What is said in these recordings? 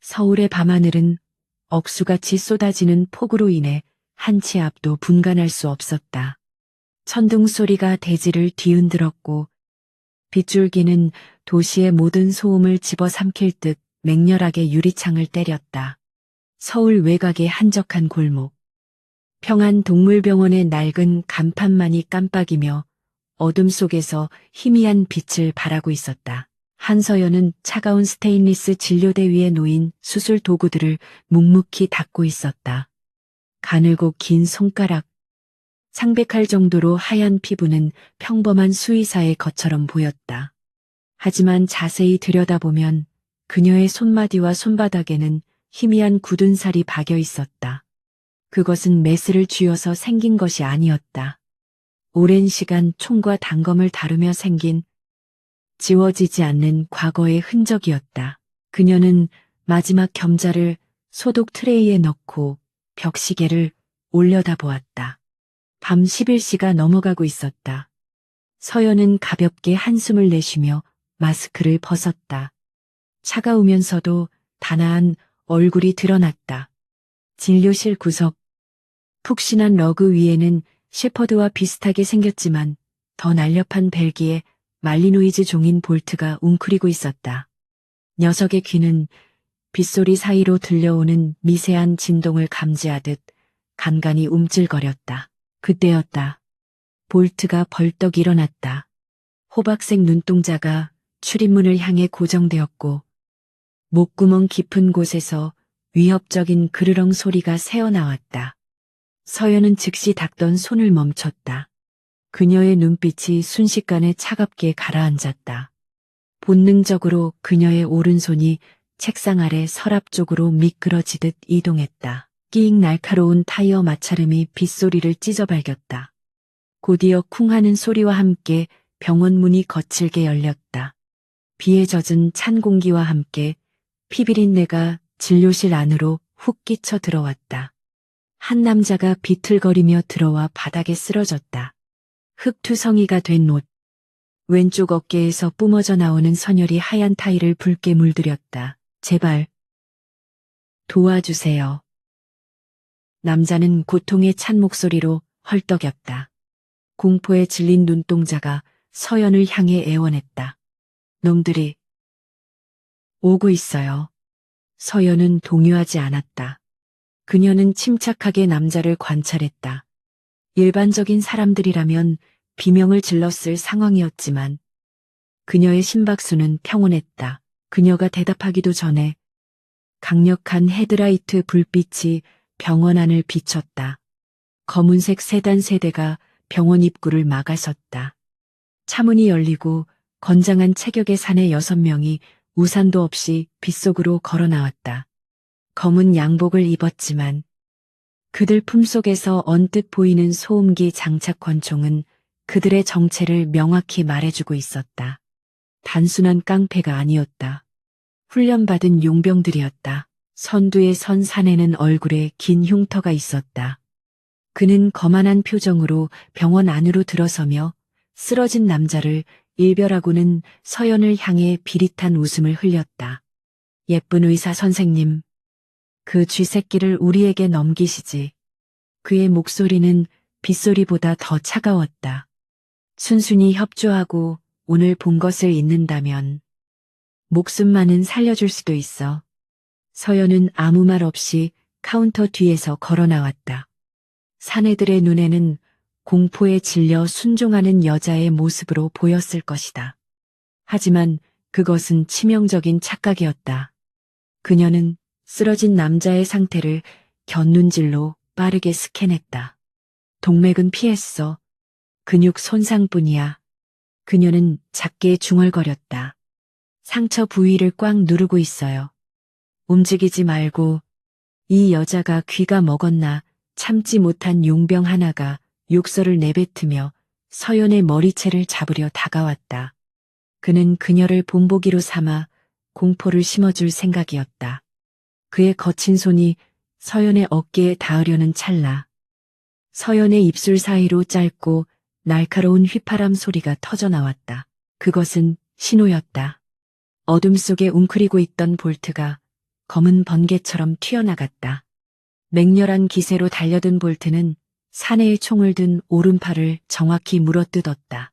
서울의 밤하늘은 억수같이 쏟아지는 폭우로 인해 한 치 앞도 분간할 수 없었다. 천둥 소리가 대지를 뒤흔들었고 빗줄기는 도시의 모든 소음을 집어삼킬 듯 맹렬하게 유리창을 때렸다. 서울 외곽의 한적한 골목. 평안동물병원의 낡은 간판만이 깜빡이며 어둠 속에서 희미한 빛을 발하고 있었다. 한서연은 차가운 스테인리스 진료대 위에 놓인 수술 도구들을 묵묵히 닦고 있었다. 가늘고 긴 손가락, 창백할 정도로 하얀 피부는 평범한 수의사의 것처럼 보였다. 하지만 자세히 들여다보면 그녀의 손마디와 손바닥에는 희미한 굳은 살이 박여 있었다. 그것은 메스를 쥐어서 생긴 것이 아니었다. 오랜 시간 총과 단검을 다루며 생긴 지워지지 않는 과거의 흔적이었다. 그녀는 마지막 겸자를 소독 트레이에 넣고 벽시계를 올려다보았다. 밤 11시가 넘어가고 있었다. 서연은 가볍게 한숨을 내쉬며 마스크를 벗었다. 차가우면서도 단아한 얼굴이 드러났다. 진료실 구석. 푹신한 러그 위에는 셰퍼드와 비슷하게 생겼지만 더 날렵한 벨기에 말리노이즈 종인 볼트가 웅크리고 있었다. 녀석의 귀는 빗소리 사이로 들려오는 미세한 진동을 감지하듯 간간히 움찔거렸다. 그때였다. 볼트가 벌떡 일어났다. 호박색 눈동자가 출입문을 향해 고정되었고 목구멍 깊은 곳에서 위협적인 그르렁 소리가 새어나왔다. 서연은 즉시 닦던 손을 멈췄다. 그녀의 눈빛이 순식간에 차갑게 가라앉았다. 본능적으로 그녀의 오른손이 책상 아래 서랍 쪽으로 미끄러지듯 이동했다. 끼익 날카로운 타이어 마찰음이 빗소리를 찢어발겼다. 곧이어 쿵 하는 소리와 함께 병원 문이 거칠게 열렸다. 비에 젖은 찬 공기와 함께 피비린내가 진료실 안으로 훅 끼쳐 들어왔다. 한 남자가 비틀거리며 들어와 바닥에 쓰러졌다. 흙투성이가 된 옷. 왼쪽 어깨에서 뿜어져 나오는 선혈이 하얀 타일을 붉게 물들였다. 제발 도와주세요. 남자는 고통에 찬 목소리로 헐떡였다. 공포에 질린 눈동자가 서연을 향해 애원했다. 놈들이 오고 있어요. 서연은 동요하지 않았다. 그녀는 침착하게 남자를 관찰했다. 일반적인 사람들이라면 비명을 질렀을 상황이었지만 그녀의 심박수는 평온했다. 그녀가 대답하기도 전에 강력한 헤드라이트 불빛이 병원 안을 비췄다. 검은색 세단 세대가 병원 입구를 막아섰다. 차문이 열리고 건장한 체격의 사내 6명이 우산도 없이 빗속으로 걸어 나왔다. 검은 양복을 입었지만 그들 품속에서 언뜻 보이는 소음기 장착 권총은 그들의 정체를 명확히 말해주고 있었다. 단순한 깡패가 아니었다. 훈련받은 용병들이었다. 선두에 선 사내는 얼굴에 긴 흉터가 있었다. 그는 거만한 표정으로 병원 안으로 들어서며 쓰러진 남자를 일별하고는 서연을 향해 비릿한 웃음을 흘렸다. 예쁜 의사 선생님, 그 쥐새끼를 우리에게 넘기시지. 그의 목소리는 빗소리보다 더 차가웠다. 순순히 협조하고 오늘 본 것을 잊는다면 목숨만은 살려줄 수도 있어. 서연은 아무 말 없이 카운터 뒤에서 걸어 나왔다. 사내들의 눈에는 공포에 질려 순종하는 여자의 모습으로 보였을 것이다. 하지만 그것은 치명적인 착각이었다. 그녀는 쓰러진 남자의 상태를 곁눈질로 빠르게 스캔했다. 동맥은 피했어. 근육 손상뿐이야. 그녀는 작게 중얼거렸다. 상처 부위를 꽉 누르고 있어요. 움직이지 말고. 이 여자가 귀가 먹었나 참지 못한 용병 하나가 욕설을 내뱉으며 서연의 머리채를 잡으려 다가왔다. 그는 그녀를 본보기로 삼아 공포를 심어줄 생각이었다. 그의 거친 손이 서연의 어깨에 닿으려는 찰나 서연의 입술 사이로 짧고 날카로운 휘파람 소리가 터져나왔다. 그것은 신호였다. 어둠 속에 웅크리고 있던 볼트가 검은 번개처럼 튀어나갔다. 맹렬한 기세로 달려든 볼트는 사내의 총을 든 오른팔을 정확히 물어뜯었다.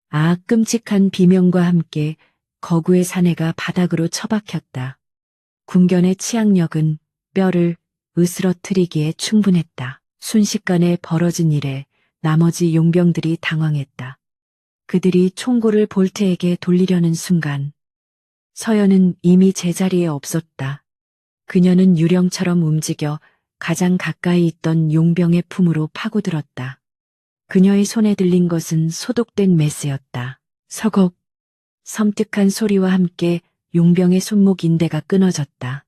아, 끔찍한 비명과 함께 거구의 사내가 바닥으로 처박혔다. 군견의 치악력은 뼈를 으스러뜨리기에 충분했다. 순식간에 벌어진 일에 나머지 용병들이 당황했다. 그들이 총구를 볼트에게 돌리려는 순간 서연은 이미 제자리에 없었다. 그녀는 유령처럼 움직여 가장 가까이 있던 용병의 품으로 파고들었다. 그녀의 손에 들린 것은 소독된 메스였다. 서걱, 섬뜩한 소리와 함께 용병의 손목 인대가 끊어졌다.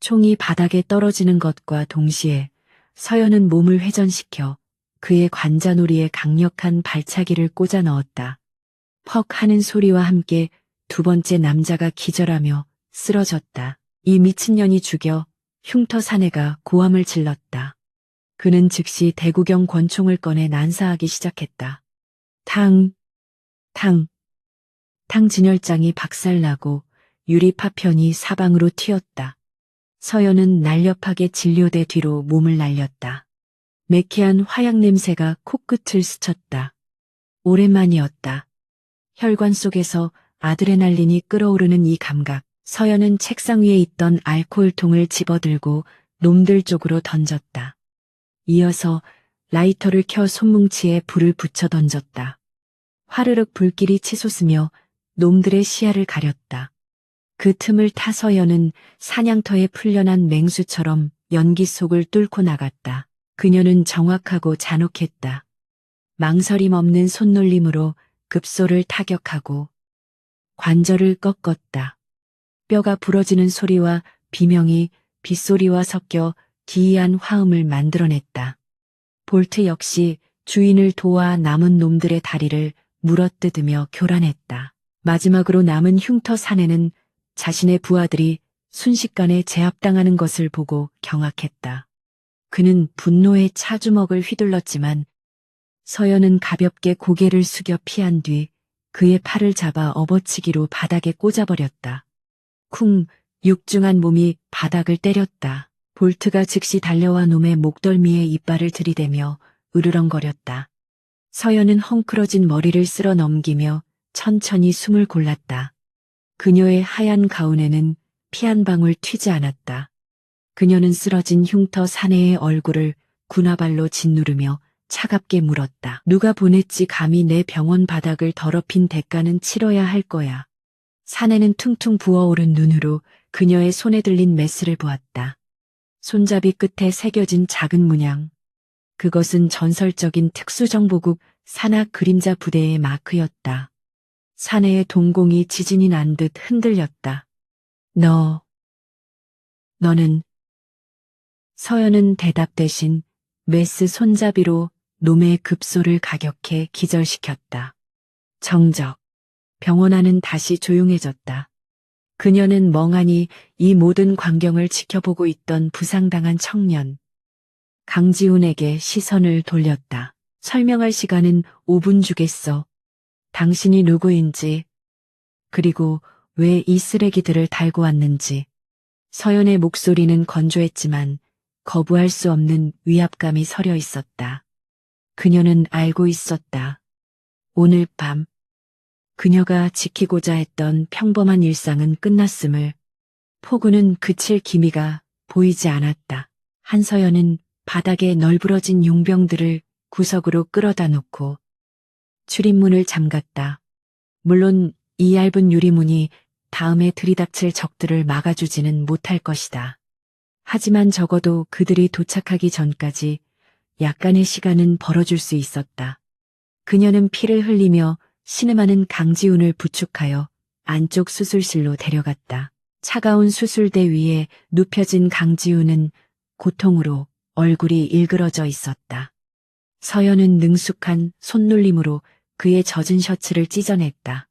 총이 바닥에 떨어지는 것과 동시에 서연은 몸을 회전시켜 그의 관자놀이에 강력한 발차기를 꽂아 넣었다. 퍽 하는 소리와 함께 두 번째 남자가 기절하며 쓰러졌다. 이 미친년이 죽여 흉터 사내가 고함을 질렀다. 그는 즉시 대구경 권총을 꺼내 난사하기 시작했다. 탕, 탕, 탕 진열장이 박살나고 유리 파편이 사방으로 튀었다. 서연은 날렵하게 진료대 뒤로 몸을 날렸다. 매캐한 화약 냄새가 코끝을 스쳤다. 오랜만이었다. 혈관 속에서 아드레날린이 끓어오르는 이 감각. 서연은 책상 위에 있던 알코올통을 집어들고 놈들 쪽으로 던졌다. 이어서 라이터를 켜 손뭉치에 불을 붙여 던졌다. 화르륵 불길이 치솟으며 놈들의 시야를 가렸다. 그 틈을 타 서연은 사냥터에 풀려난 맹수처럼 연기 속을 뚫고 나갔다. 그녀는 정확하고 잔혹했다. 망설임 없는 손놀림으로 급소를 타격하고 관절을 꺾었다. 뼈가 부러지는 소리와 비명이 빗소리와 섞여 기이한 화음을 만들어냈다. 볼트 역시 주인을 도와 남은 놈들의 다리를 물어뜯으며 교란했다. 마지막으로 남은 흉터 사내는 자신의 부하들이 순식간에 제압당하는 것을 보고 경악했다. 그는 분노에 차주먹을 휘둘렀지만 서연은 가볍게 고개를 숙여 피한 뒤 그의 팔을 잡아 업어치기로 바닥에 꽂아버렸다. 쿵, 육중한 몸이 바닥을 때렸다. 볼트가 즉시 달려와 놈의 목덜미에 이빨을 들이대며 으르렁거렸다. 서연은 헝클어진 머리를 쓸어 넘기며 천천히 숨을 골랐다. 그녀의 하얀 가운에는 피 한 방울 튀지 않았다. 그녀는 쓰러진 흉터 사내의 얼굴을 군화발로 짓누르며 차갑게 물었다. 누가 보냈지 감히 내 병원 바닥을 더럽힌 대가는 치러야 할 거야. 사내는 퉁퉁 부어오른 눈으로 그녀의 손에 들린 메스를 보았다. 손잡이 끝에 새겨진 작은 문양. 그것은 전설적인 특수정보국 산악 그림자 부대의 마크였다. 사내의 동공이 지진이 난 듯 흔들렸다. 너는 서연은 대답 대신 메스 손잡이로 놈의 급소를 가격해 기절시켰다. 정적. 병원 안은 다시 조용해졌다. 그녀는 멍하니 이 모든 광경을 지켜보고 있던 부상당한 청년 강지훈에게 시선을 돌렸다. 설명할 시간은 5분 주겠어. 당신이 누구인지, 그리고 왜 이 쓰레기들을 달고 왔는지. 서연의 목소리는 건조했지만 거부할 수 없는 위압감이 서려 있었다. 그녀는 알고 있었다. 오늘 밤 그녀가 지키고자 했던 평범한 일상은 끝났음을. 폭우는 그칠 기미가 보이지 않았다. 한서연은 바닥에 널브러진 용병들을 구석으로 끌어다 놓고 출입문을 잠갔다. 물론 이 얇은 유리문이 다음에 들이닥칠 적들을 막아주지는 못할 것이다. 하지만 적어도 그들이 도착하기 전까지 약간의 시간은 벌어줄 수 있었다. 그녀는 피를 흘리며 신음하는 강지훈을 부축하여 안쪽 수술실로 데려갔다. 차가운 수술대 위에 눕혀진 강지훈은 고통으로 얼굴이 일그러져 있었다. 서연은 능숙한 손놀림으로 그의 젖은 셔츠를 찢어냈다.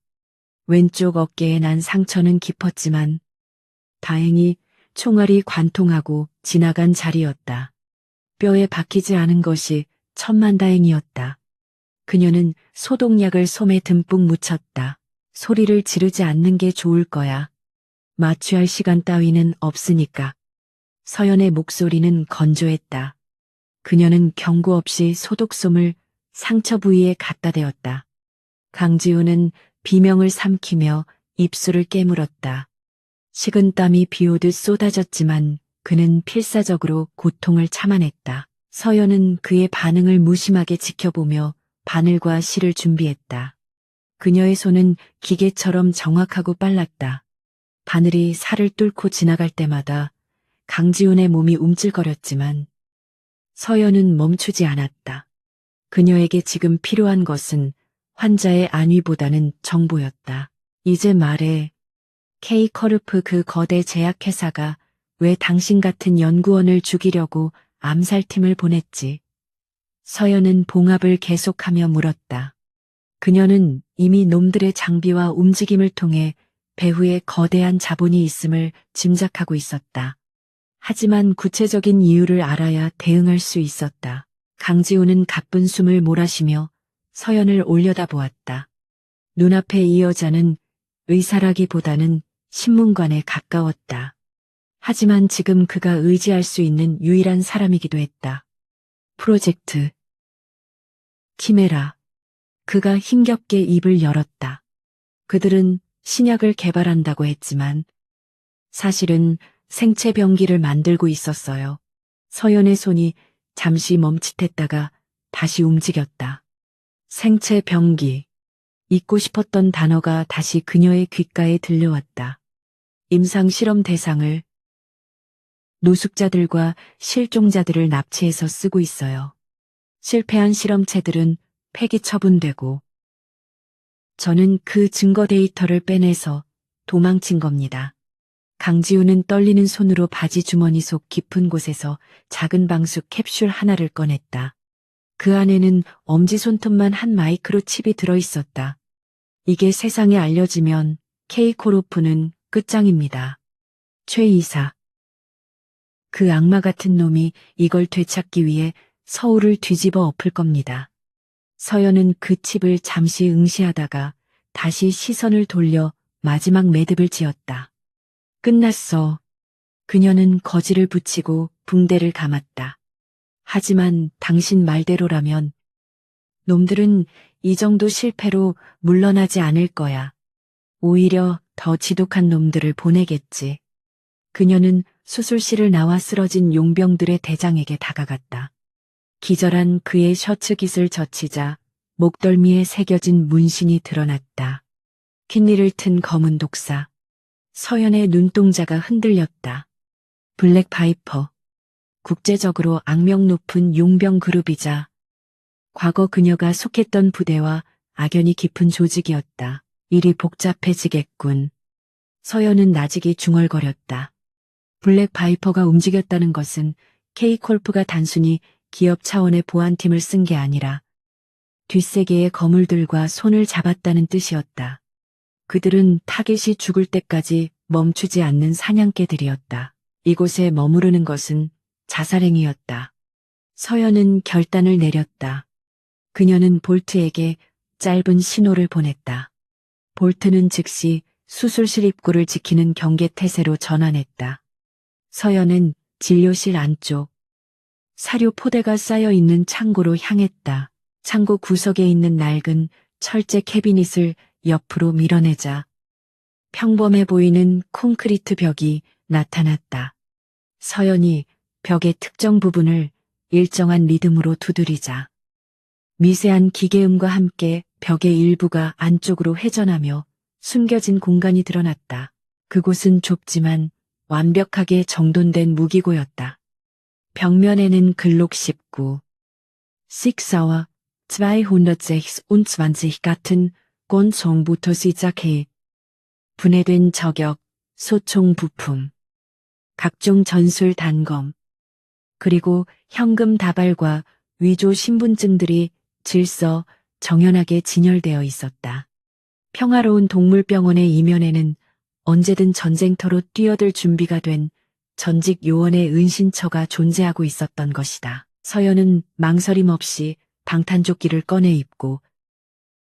왼쪽 어깨에 난 상처는 깊었지만 다행히 총알이 관통하고 지나간 자리였다. 뼈에 박히지 않은 것이 천만다행이었다. 그녀는 소독약을 솜에 듬뿍 묻혔다. 소리를 지르지 않는 게 좋을 거야. 마취할 시간 따위는 없으니까. 서연의 목소리는 건조했다. 그녀는 경고 없이 소독솜을 상처 부위에 갖다 대었다. 강지우는 비명을 삼키며 입술을 깨물었다. 식은땀이 비오듯 쏟아졌지만 그는 필사적으로 고통을 참아냈다. 서연은 그의 반응을 무심하게 지켜보며 바늘과 실을 준비했다. 그녀의 손은 기계처럼 정확하고 빨랐다. 바늘이 살을 뚫고 지나갈 때마다 강지훈의 몸이 움찔거렸지만 서연은 멈추지 않았다. 그녀에게 지금 필요한 것은 환자의 안위보다는 정보였다. 이제 말해. K커르프 그 거대 제약회사가 왜 당신 같은 연구원을 죽이려고 암살팀을 보냈지? 서연은 봉합을 계속하며 물었다. 그녀는 이미 놈들의 장비와 움직임을 통해 배후에 거대한 자본이 있음을 짐작하고 있었다. 하지만 구체적인 이유를 알아야 대응할 수 있었다. 강지우는 가쁜 숨을 몰아쉬며 서연을 올려다보았다. 눈앞의 이 여자는 의사라기보다는 신문관에 가까웠다. 하지만 지금 그가 의지할 수 있는 유일한 사람이기도 했다. 프로젝트 키메라. 그가 힘겹게 입을 열었다. 그들은 신약을 개발한다고 했지만 사실은 생체 병기를 만들고 있었어요. 서연의 손이 잠시 멈칫했다가 다시 움직였다. 생체 병기. 잊고 싶었던 단어가 다시 그녀의 귓가에 들려왔다. 임상 실험 대상을 노숙자들과 실종자들을 납치해서 쓰고 있어요. 실패한 실험체들은 폐기 처분되고 저는 그 증거 데이터를 빼내서 도망친 겁니다. 강지우는 떨리는 손으로 바지 주머니 속 깊은 곳에서 작은 방수 캡슐 하나를 꺼냈다. 그 안에는 엄지손톱만 한 마이크로 칩이 들어있었다. 이게 세상에 알려지면 K코르프는 끝장입니다. 최 이사. 그 악마 같은 놈이 이걸 되찾기 위해 서울을 뒤집어 엎을 겁니다. 서연은 그 칩을 잠시 응시하다가 다시 시선을 돌려 마지막 매듭을 지었다. 끝났어. 그녀는 거지를 붙이고 붕대를 감았다. 하지만 당신 말대로라면 놈들은 이 정도 실패로 물러나지 않을 거야. 오히려 더 지독한 놈들을 보내겠지. 그녀는 수술실을 나와 쓰러진 용병들의 대장에게 다가갔다. 기절한 그의 셔츠 깃을 젖히자 목덜미에 새겨진 문신이 드러났다. 핀니를 튼 검은 독사. 서연의 눈동자가 흔들렸다. 블랙 바이퍼. 국제적으로 악명 높은 용병 그룹이자 과거 그녀가 속했던 부대와 악연이 깊은 조직이었다. 일이 복잡해지겠군. 서연은 나직이 중얼거렸다. 블랙 바이퍼가 움직였다는 것은 K콜프가 단순히 기업 차원의 보안팀을 쓴 게 아니라 뒷세계의 거물들과 손을 잡았다는 뜻이었다. 그들은 타겟이 죽을 때까지 멈추지 않는 사냥개들이었다. 이곳에 머무르는 것은 자살행위였다. 서연은 결단을 내렸다. 그녀는 볼트에게 짧은 신호를 보냈다. 볼트는 즉시 수술실 입구를 지키는 경계 태세로 전환했다. 서연은 진료실 안쪽 사료 포대가 쌓여 있는 창고로 향했다. 창고 구석에 있는 낡은 철제 캐비닛을 옆으로 밀어내자 평범해 보이는 콘크리트 벽이 나타났다. 서연이 벽의 특정 부분을 일정한 리듬으로 두드리자 미세한 기계음과 함께 벽의 일부가 안쪽으로 회전하며 숨겨진 공간이 드러났다. 그곳은 좁지만 완벽하게 정돈된 무기고였다. 벽면에는 글록 19, 식사와 226 같은 권총부터 시작해 분해된 저격, 소총 부품, 각종 전술 단검, 그리고 현금 다발과 위조 신분증들이 질서 정연하게 진열되어 있었다. 평화로운 동물병원의 이면에는 언제든 전쟁터로 뛰어들 준비가 된 전직 요원의 은신처가 존재하고 있었던 것이다. 서연은 망설임 없이 방탄조끼를 꺼내 입고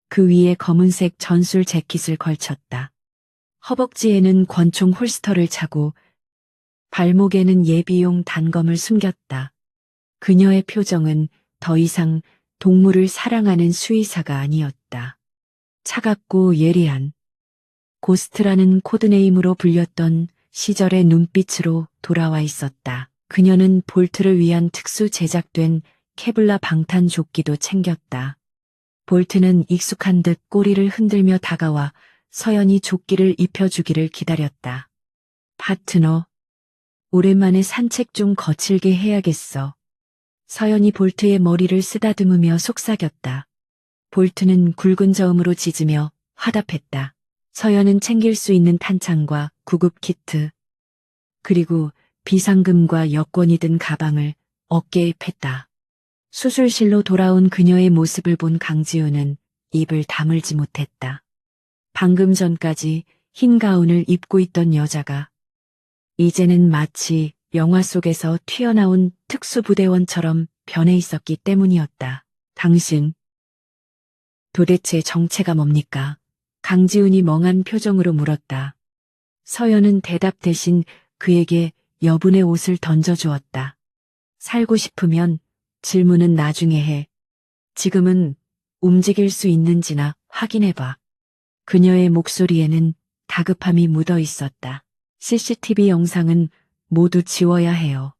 그 위에 검은색 전술 재킷을 걸쳤다. 허벅지에는 권총 홀스터를 차고 발목에는 예비용 단검을 숨겼다. 그녀의 표정은 더 이상 동물을 사랑하는 수의사가 아니었다. 차갑고 예리한 고스트라는 코드네임으로 불렸던 시절의 눈빛으로 돌아와 있었다. 그녀는 볼트를 위한 특수 제작된 케블라 방탄 조끼도 챙겼다. 볼트는 익숙한 듯 꼬리를 흔들며 다가와 서연이 조끼를 입혀주기를 기다렸다. 파트너, 오랜만에 산책 좀 거칠게 해야겠어. 서연이 볼트의 머리를 쓰다듬으며 속삭였다. 볼트는 굵은 저음으로 짖으며 화답했다. 서연은 챙길 수 있는 탄창과 구급 키트, 그리고 비상금과 여권이 든 가방을 어깨에 팼다. 수술실로 돌아온 그녀의 모습을 본 강지우는 입을 다물지 못했다. 방금 전까지 흰 가운을 입고 있던 여자가 이제는 마치 영화 속에서 튀어나온 특수부대원처럼 변해 있었기 때문이었다. 당신, 도대체 정체가 뭡니까? 강지훈이 멍한 표정으로 물었다. 서연은 대답 대신 그에게 여분의 옷을 던져주었다. 살고 싶으면 질문은 나중에 해. 지금은 움직일 수 있는지나 확인해봐. 그녀의 목소리에는 다급함이 묻어 있었다. CCTV 영상은 모두 지워야 해요.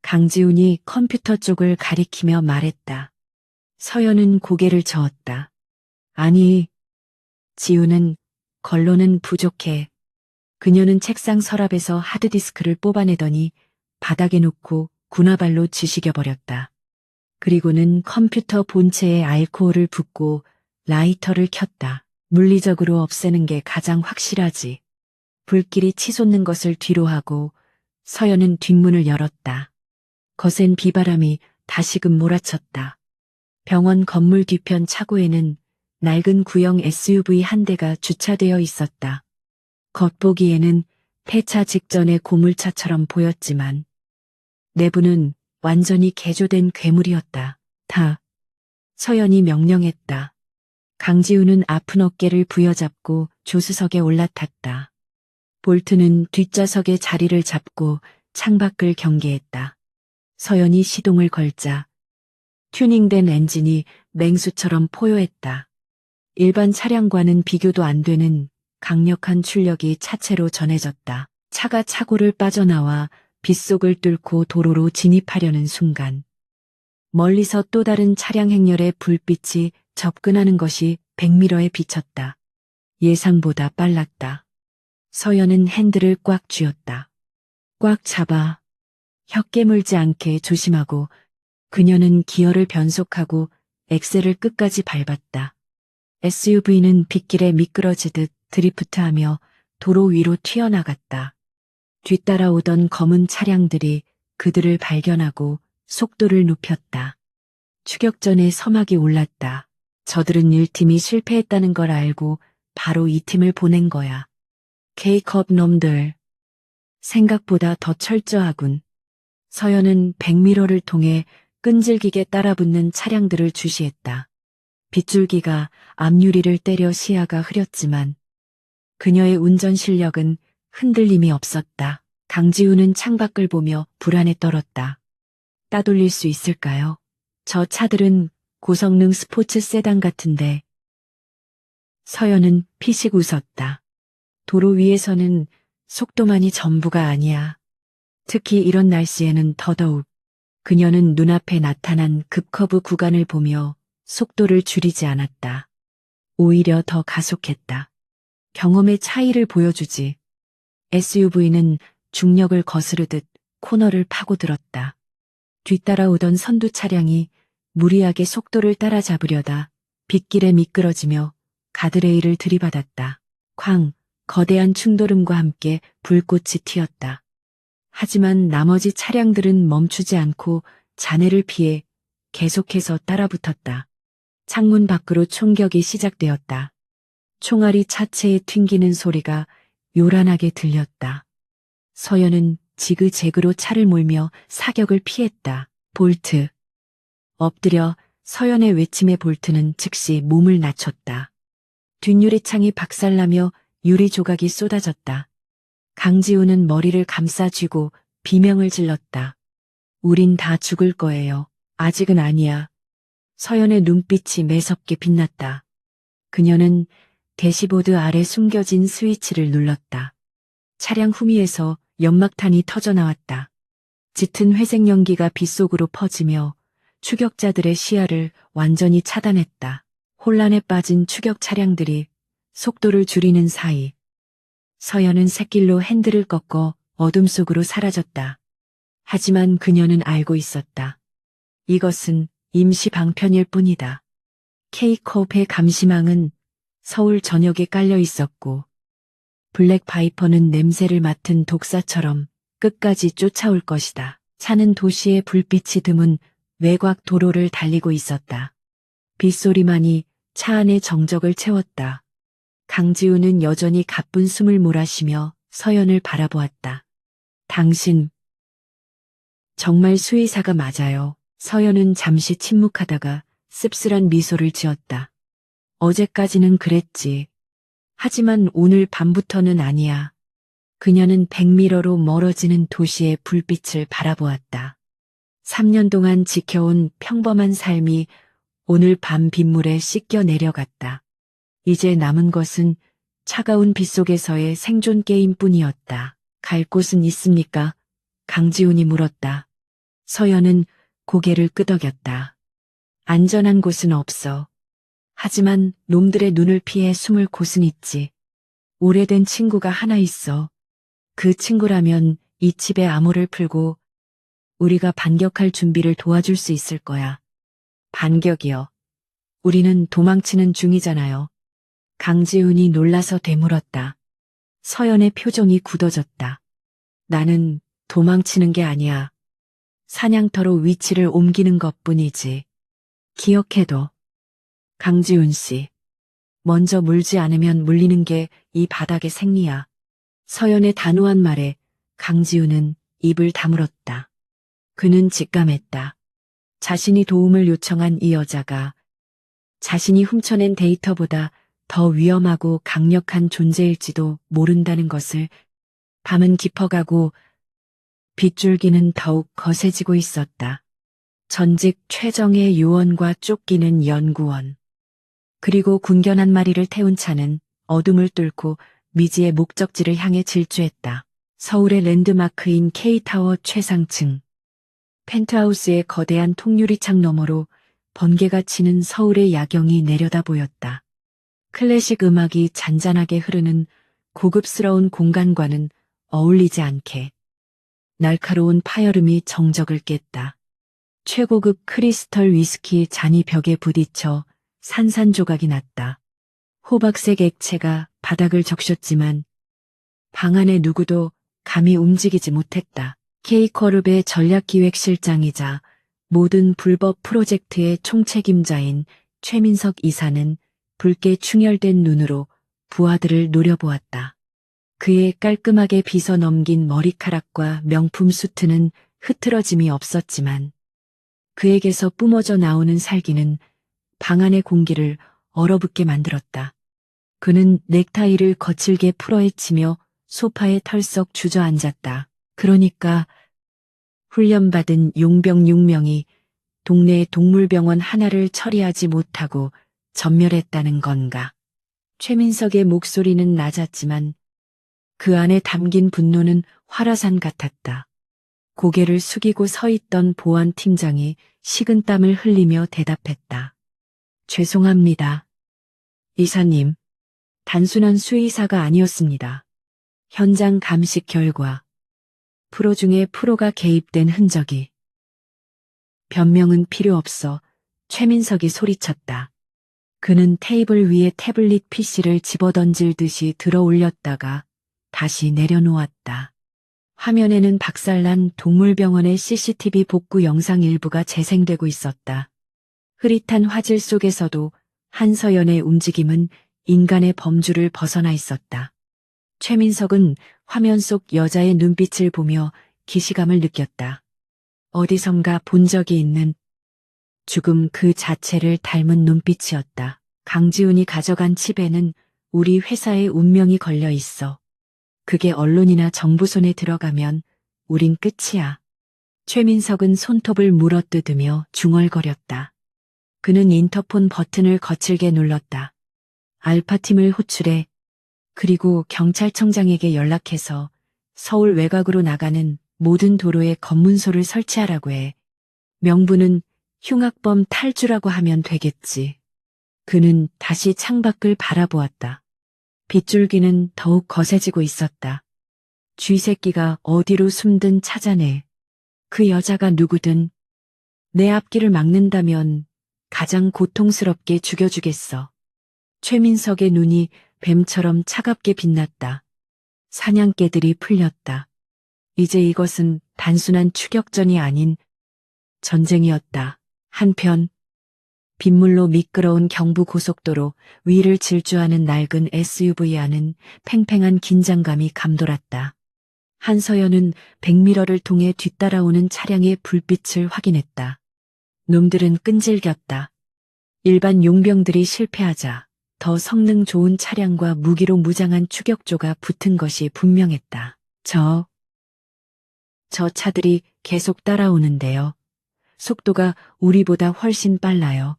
강지훈이 컴퓨터 쪽을 가리키며 말했다. 서연은 고개를 저었다. 아니, 지우는 걸로는 부족해. 그녀는 책상 서랍에서 하드디스크를 뽑아내더니 바닥에 놓고 군화발로 지시겨버렸다. 그리고는 컴퓨터 본체에 알코올을 붓고 라이터를 켰다. 물리적으로 없애는 게 가장 확실하지. 불길이 치솟는 것을 뒤로하고 서연은 뒷문을 열었다. 거센 비바람이 다시금 몰아쳤다. 병원 건물 뒤편 차고에는 낡은 구형 SUV 한 대가 주차되어 있었다. 겉보기에는 폐차 직전의 고물차처럼 보였지만 내부는 완전히 개조된 괴물이었다. 다. 서연이 명령했다. 강지우는 아픈 어깨를 부여잡고 조수석에 올라탔다. 볼트는 뒷좌석에 자리를 잡고 창밖을 경계했다. 서연이 시동을 걸자 튜닝된 엔진이 맹수처럼 포효했다. 일반 차량과는 비교도 안 되는 강력한 출력이 차체로 전해졌다. 차가 차고를 빠져나와 빗속을 뚫고 도로로 진입하려는 순간 멀리서 또 다른 차량 행렬의 불빛이 접근하는 것이 백미러에 비쳤다. 예상보다 빨랐다. 서연은 핸들을 꽉 쥐었다. 꽉 잡아. 혀 깨물지 않게 조심하고 그녀는 기어를 변속하고 엑셀을 끝까지 밟았다. SUV는 빗길에 미끄러지듯 드리프트하며 도로 위로 튀어나갔다. 뒤따라오던 검은 차량들이 그들을 발견하고 속도를 높였다. 추격전에 서막이 올랐다. 저들은 1팀이 실패했다는 걸 알고 바로 2팀을 보낸 거야. 케이컵 놈들. 생각보다 더 철저하군. 서연은 백미러를 통해 끈질기게 따라붙는 차량들을 주시했다. 빗줄기가 앞유리를 때려 시야가 흐렸지만 그녀의 운전 실력은 흔들림이 없었다. 강지우는 창밖을 보며 불안에 떨었다. 따돌릴 수 있을까요? 저 차들은 고성능 스포츠 세단 같은데. 서연은 피식 웃었다. 도로 위에서는 속도만이 전부가 아니야. 특히 이런 날씨에는 더더욱. 그녀는 눈앞에 나타난 급커브 구간을 보며 속도를 줄이지 않았다. 오히려 더 가속했다. 경험의 차이를 보여주지. SUV는 중력을 거스르듯 코너를 파고들었다. 뒤따라오던 선두 차량이 무리하게 속도를 따라잡으려다 빗길에 미끄러지며 가드레일을 들이받았다. 쾅, 거대한 충돌음과 함께 불꽃이 튀었다. 하지만 나머지 차량들은 멈추지 않고 잔해를 피해 계속해서 따라붙었다. 창문 밖으로 총격이 시작되었다. 총알이 차체에 튕기는 소리가 요란하게 들렸다. 서연은 지그재그로 차를 몰며 사격을 피했다. 볼트. 엎드려 서연의 외침에 볼트는 즉시 몸을 낮췄다. 뒷유리창이 박살나며 유리 조각이 쏟아졌다. 강지우는 머리를 감싸 쥐고 비명을 질렀다. 우린 다 죽을 거예요. 아직은 아니야. 서연의 눈빛이 매섭게 빛났다. 그녀는 대시보드 아래 숨겨진 스위치를 눌렀다. 차량 후미에서 연막탄이 터져나왔다. 짙은 회색 연기가 빗속으로 퍼지며 추격자들의 시야를 완전히 차단했다. 혼란에 빠진 추격 차량들이 속도를 줄이는 사이 서연은 샛길로 핸들을 꺾어 어둠 속으로 사라졌다. 하지만 그녀는 알고 있었다. 이것은 임시 방편일 뿐이다. K컵의 감시망은 서울 전역에 깔려 있었고 블랙 바이퍼는 냄새를 맡은 독사처럼 끝까지 쫓아올 것이다. 차는 도시의 불빛이 드문 외곽 도로를 달리고 있었다. 빗소리만이 차 안의 정적을 채웠다. 강지우는 여전히 가쁜 숨을 몰아쉬며 서연을 바라보았다. 당신, 정말 수의사가 맞아요. 서연은 잠시 침묵하다가 씁쓸한 미소를 지었다. 어제까지는 그랬지. 하지만 오늘 밤부터는 아니야. 그녀는 백미러로 멀어지는 도시의 불빛을 바라보았다. 3년 동안 지켜온 평범한 삶이 오늘 밤 빗물에 씻겨 내려갔다. 이제 남은 것은 차가운 빗속에서의 생존 게임뿐이었다. 갈 곳은 있습니까? 강지훈이 물었다. 서연은 고개를 끄덕였다. 안전한 곳은 없어. 하지만 놈들의 눈을 피해 숨을 곳은 있지. 오래된 친구가 하나 있어. 그 친구라면 이 집의 암호를 풀고 우리가 반격할 준비를 도와줄 수 있을 거야. 반격이요. 우리는 도망치는 중이잖아요. 강지훈이 놀라서 되물었다. 서연의 표정이 굳어졌다. 나는 도망치는 게 아니야. 사냥터로 위치를 옮기는 것뿐이지. 기억해둬. 강지훈 씨. 먼저 물지 않으면 물리는 게 이 바닥의 생리야. 서연의 단호한 말에 강지훈은 입을 다물었다. 그는 직감했다. 자신이 도움을 요청한 이 여자가 자신이 훔쳐낸 데이터보다 더 위험하고 강력한 존재일지도 모른다는 것을. 밤은 깊어가고 빗줄기는 더욱 거세지고 있었다. 전직 최정의 요원과 쫓기는 연구원. 그리고 군견 한 마리를 태운 차는 어둠을 뚫고 미지의 목적지를 향해 질주했다. 서울의 랜드마크인 K타워 최상층. 펜트하우스의 거대한 통유리창 너머로 번개가 치는 서울의 야경이 내려다 보였다. 클래식 음악이 잔잔하게 흐르는 고급스러운 공간과는 어울리지 않게 날카로운 파열음이 정적을 깼다. 최고급 크리스털 위스키 잔이 벽에 부딪혀 산산조각이 났다. 호박색 액체가 바닥을 적셨지만 방 안의 누구도 감히 움직이지 못했다. K커룹의 전략기획실장이자 모든 불법 프로젝트의 총책임자인 최민석 이사는 붉게 충혈된 눈으로 부하들을 노려보았다. 그의 깔끔하게 빗어 넘긴 머리카락과 명품 수트는 흐트러짐이 없었지만 그에게서 뿜어져 나오는 살기는 방 안의 공기를 얼어붙게 만들었다. 그는 넥타이를 거칠게 풀어헤치며 소파에 털썩 주저앉았다. 그러니까 훈련받은 용병 6명이 동네 동물병원 하나를 처리하지 못하고 전멸했다는 건가. 최민석의 목소리는 낮았지만 그 안에 담긴 분노는 화라산 같았다. 고개를 숙이고 서 있던 보안팀장이 식은땀을 흘리며 대답했다. 죄송합니다. 이사님, 단순한 수의사가 아니었습니다. 현장 감식 결과 프로 중에 프로가 개입된 흔적이. 변명은 필요 없어. 최민석이 소리쳤다. 그는 테이블 위에 태블릿 PC를 집어던질 듯이 들어 올렸다가 다시 내려놓았다. 화면에는 박살난 동물병원의 CCTV 복구 영상 일부가 재생되고 있었다. 흐릿한 화질 속에서도 한서연의 움직임은 인간의 범주를 벗어나 있었다. 최민석은 화면 속 여자의 눈빛을 보며 기시감을 느꼈다. 어디선가 본 적이 있는 죽음 그 자체를 닮은 눈빛이었다. 강지훈이 가져간 칩에는 우리 회사의 운명이 걸려 있어. 그게 언론이나 정부 손에 들어가면 우린 끝이야. 최민석은 손톱을 물어뜯으며 중얼거렸다. 그는 인터폰 버튼을 거칠게 눌렀다. 알파팀을 호출해 그리고 경찰청장에게 연락해서 서울 외곽으로 나가는 모든 도로에 검문소를 설치하라고 해. 명분은 흉악범 탈주라고 하면 되겠지. 그는 다시 창밖을 바라보았다. 빗줄기는 더욱 거세지고 있었다. 쥐새끼가 어디로 숨든 찾아내. 그 여자가 누구든 내 앞길을 막는다면 가장 고통스럽게 죽여주겠어. 최민석의 눈이 뱀처럼 차갑게 빛났다. 사냥개들이 풀렸다. 이제 이것은 단순한 추격전이 아닌 전쟁이었다. 한편 빗물로 미끄러운 경부고속도로 위를 질주하는 낡은 SUV 안은 팽팽한 긴장감이 감돌았다. 한서연은 백미러를 통해 뒤따라오는 차량의 불빛을 확인했다. 놈들은 끈질겼다. 일반 용병들이 실패하자 더 성능 좋은 차량과 무기로 무장한 추격조가 붙은 것이 분명했다. 저 차들이 계속 따라오는데요. 속도가 우리보다 훨씬 빨라요.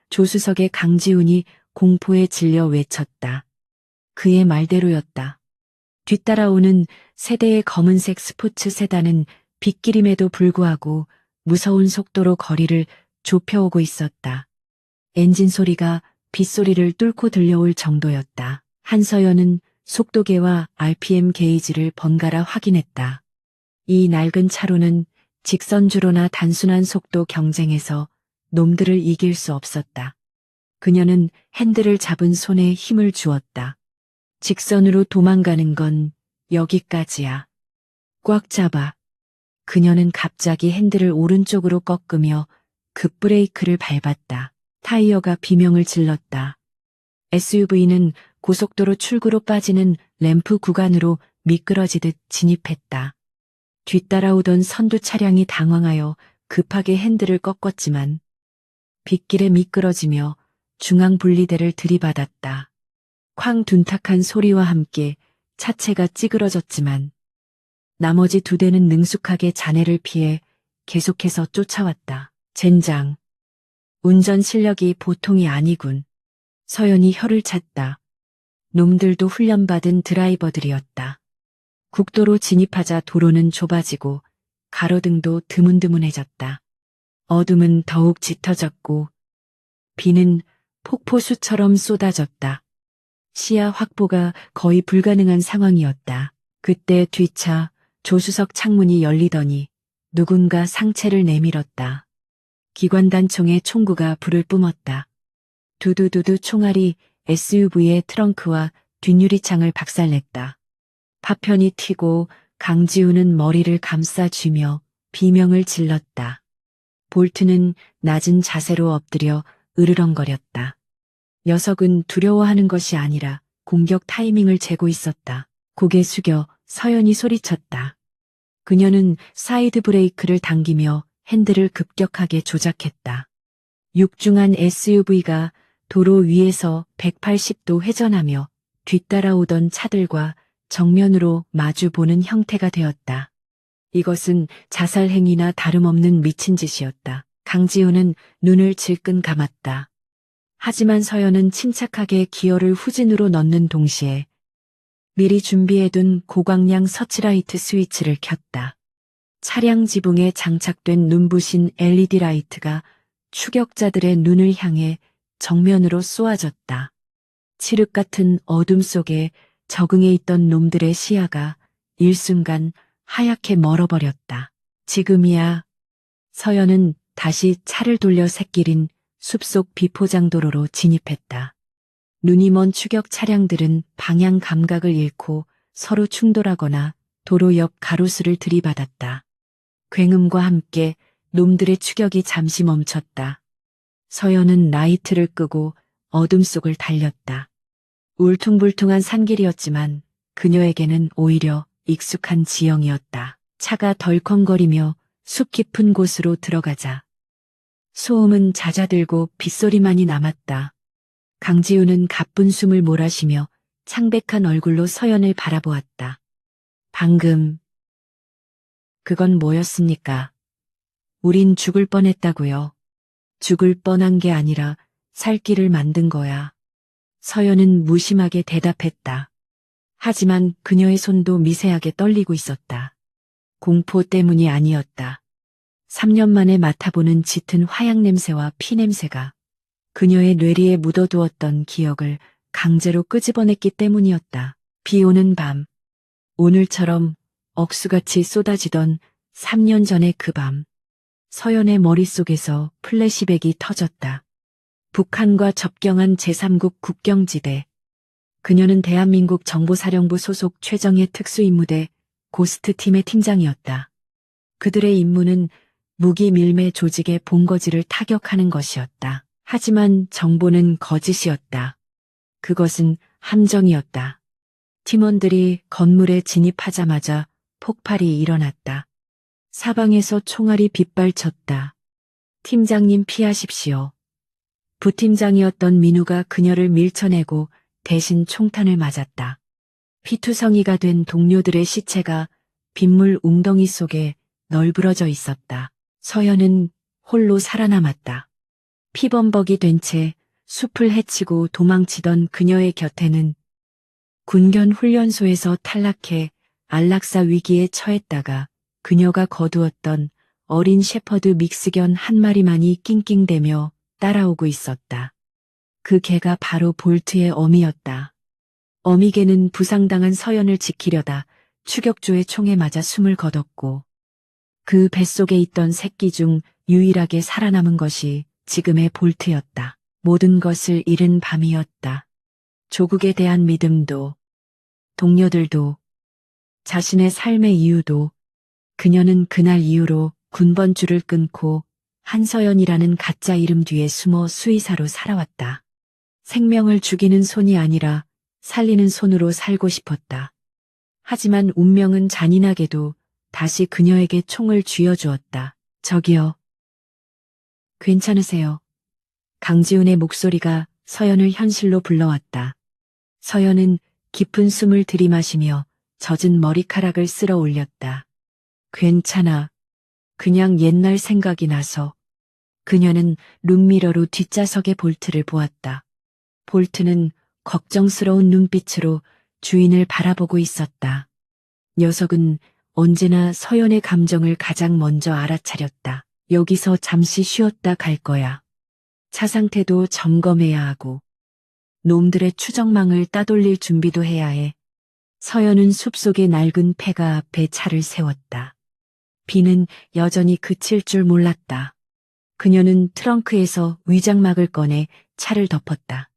조수석의 강지훈이 공포에 질려 외쳤다. 그의 말대로였다. 뒤따라오는 세대의 검은색 스포츠 세단은 빗기림에도 불구하고 무서운 속도로 거리를 좁혀오고 있었다. 엔진 소리가 빗소리를 뚫고 들려올 정도였다. 한서연은 속도계와 RPM 게이지를 번갈아 확인했다. 이 낡은 차로는 직선주로나 단순한 속도 경쟁에서 놈들을 이길 수 없었다. 그녀는 핸들을 잡은 손에 힘을 주었다. 직선으로 도망가는 건 여기까지야. 꽉 잡아. 그녀는 갑자기 핸들을 오른쪽으로 꺾으며 급브레이크를 밟았다. 타이어가 비명을 질렀다. SUV는 고속도로 출구로 빠지는 램프 구간으로 미끄러지듯 진입했다. 뒤따라오던 선두 차량이 당황하여 급하게 핸들을 꺾었지만 빗길에 미끄러지며 중앙분리대를 들이받았다. 쾅 둔탁한 소리와 함께 차체가 찌그러졌지만 나머지 두 대는 능숙하게 잔해를 피해 계속해서 쫓아왔다. 젠장. 운전 실력이 보통이 아니군. 서연이 혀를 찼다. 놈들도 훈련받은 드라이버들이었다. 국도로 진입하자 도로는 좁아지고 가로등도 드문드문해졌다. 어둠은 더욱 짙어졌고 비는 폭포수처럼 쏟아졌다. 시야 확보가 거의 불가능한 상황이었다. 그때 뒷차 조수석 창문이 열리더니 누군가 상체를 내밀었다. 기관단총의 총구가 불을 뿜었다. 두두두두 총알이 SUV의 트렁크와 뒷유리창을 박살냈다. 파편이 튀고 강지우는 머리를 감싸쥐며 비명을 질렀다. 볼트는 낮은 자세로 엎드려 으르렁거렸다. 녀석은 두려워하는 것이 아니라 공격 타이밍을 재고 있었다. 고개 숙여 서연이 소리쳤다. 그녀는 사이드 브레이크를 당기며 핸들을 급격하게 조작했다. 육중한 SUV가 도로 위에서 180도 회전하며 뒤따라오던 차들과 정면으로 마주보는 형태가 되었다. 이것은 자살 행위나 다름없는 미친 짓이었다. 강지우는 눈을 질끈 감았다. 하지만 서연은 침착하게 기어를 후진으로 넣는 동시에 미리 준비해둔 고광량 서치라이트 스위치를 켰다. 차량 지붕에 장착된 눈부신 LED 라이트가 추격자들의 눈을 향해 정면으로 쏘아졌다. 칠흑 같은 어둠 속에 적응해 있던 놈들의 시야가 일순간 하얗게 멀어버렸다. 지금이야. 서연은 다시 차를 돌려 샛길인 숲속 비포장도로로 진입했다. 눈이 먼 추격 차량들은 방향 감각을 잃고 서로 충돌하거나 도로 옆 가로수를 들이받았다. 굉음과 함께 놈들의 추격이 잠시 멈췄다. 서연은 라이트를 끄고 어둠 속을 달렸다. 울퉁불퉁한 산길이었지만 그녀에게는 오히려 익숙한 지형이었다. 차가 덜컹거리며 숲 깊은 곳으로 들어가자 소음은 잦아들고 빗소리만이 남았다. 강지우는 가쁜 숨을 몰아쉬며 창백한 얼굴로 서연을 바라보았다. 방금, 그건 뭐였습니까? 우린 죽을 뻔했다고요. 죽을 뻔한 게 아니라 살 길을 만든 거야. 서연은 무심하게 대답했다. 하지만 그녀의 손도 미세하게 떨리고 있었다. 공포 때문이 아니었다. 3년 만에 맡아보는 짙은 화약 냄새와 피 냄새가 그녀의 뇌리에 묻어두었던 기억을 강제로 끄집어냈기 때문이었다. 비 오는 밤, 오늘처럼 억수같이 쏟아지던 3년 전의 그 밤, 서연의 머릿속에서 플래시백이 터졌다. 북한과 접경한 제3국 국경지대. 그녀는 대한민국 정보사령부 소속 최정예 특수임무대 고스트팀의 팀장이었다. 그들의 임무는 무기 밀매 조직의 본거지를 타격하는 것이었다. 하지만 정보는 거짓이었다. 그것은 함정이었다. 팀원들이 건물에 진입하자마자 폭발이 일어났다. 사방에서 총알이 빗발쳤다. 팀장님 피하십시오. 부팀장이었던 민우가 그녀를 밀쳐내고 대신 총탄을 맞았다. 피투성이가 된 동료들의 시체가 빗물 웅덩이 속에 널브러져 있었다. 서연은 홀로 살아남았다. 피범벅이 된 채 숲을 헤치고 도망치던 그녀의 곁에는 군견 훈련소에서 탈락해 안락사 위기에 처했다가 그녀가 거두었던 어린 shepherd 믹스견 한 마리만이 낑낑대며 따라오고 있었다. 그 개가 바로 볼트의 어미였다. 어미개는 부상당한 서연을 지키려다 추격조의 총에 맞아 숨을 거뒀고 그 뱃속에 있던 새끼 중 유일하게 살아남은 것이 지금의 볼트였다. 모든 것을 잃은 밤이었다. 조국에 대한 믿음도, 동료들도, 자신의 삶의 이유도, 그녀는 그날 이후로 군번줄을 끊고 한서연이라는 가짜 이름 뒤에 숨어 수의사로 살아왔다. 생명을 죽이는 손이 아니라 살리는 손으로 살고 싶었다. 하지만 운명은 잔인하게도 다시 그녀에게 총을 쥐어주었다. 저기요. 괜찮으세요? 강지훈의 목소리가 서연을 현실로 불러왔다. 서연은 깊은 숨을 들이마시며 젖은 머리카락을 쓸어 올렸다. 괜찮아. 그냥 옛날 생각이 나서. 그녀는 룸미러로 뒷좌석의 볼트를 보았다. 볼트는 걱정스러운 눈빛으로 주인을 바라보고 있었다. 녀석은 언제나 서연의 감정을 가장 먼저 알아차렸다. 여기서 잠시 쉬었다 갈 거야. 차 상태도 점검해야 하고 놈들의 추적망을 따돌릴 준비도 해야 해. 서연은 숲속의 낡은 폐가 앞에 차를 세웠다. 비는 여전히 그칠 줄 몰랐다. 그녀는 트렁크에서 위장막을 꺼내 차를 덮었다.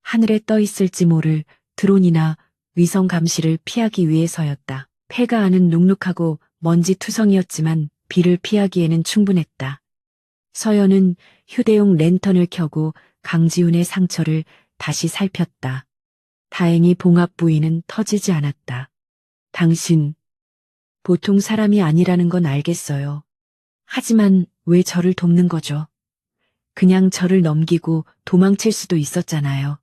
하늘에 떠 있을지 모를 드론이나 위성 감시를 피하기 위해서였다. 폐가 안은 눅눅하고 먼지 투성이었지만 비를 피하기에는 충분했다. 서연은 휴대용 랜턴을 켜고 강지훈의 상처를 다시 살폈다. 다행히 봉합 부위는 터지지 않았다. 당신, 보통 사람이 아니라는 건 알겠어요. 하지만 왜 저를 돕는 거죠? 그냥 저를 넘기고 도망칠 수도 있었잖아요.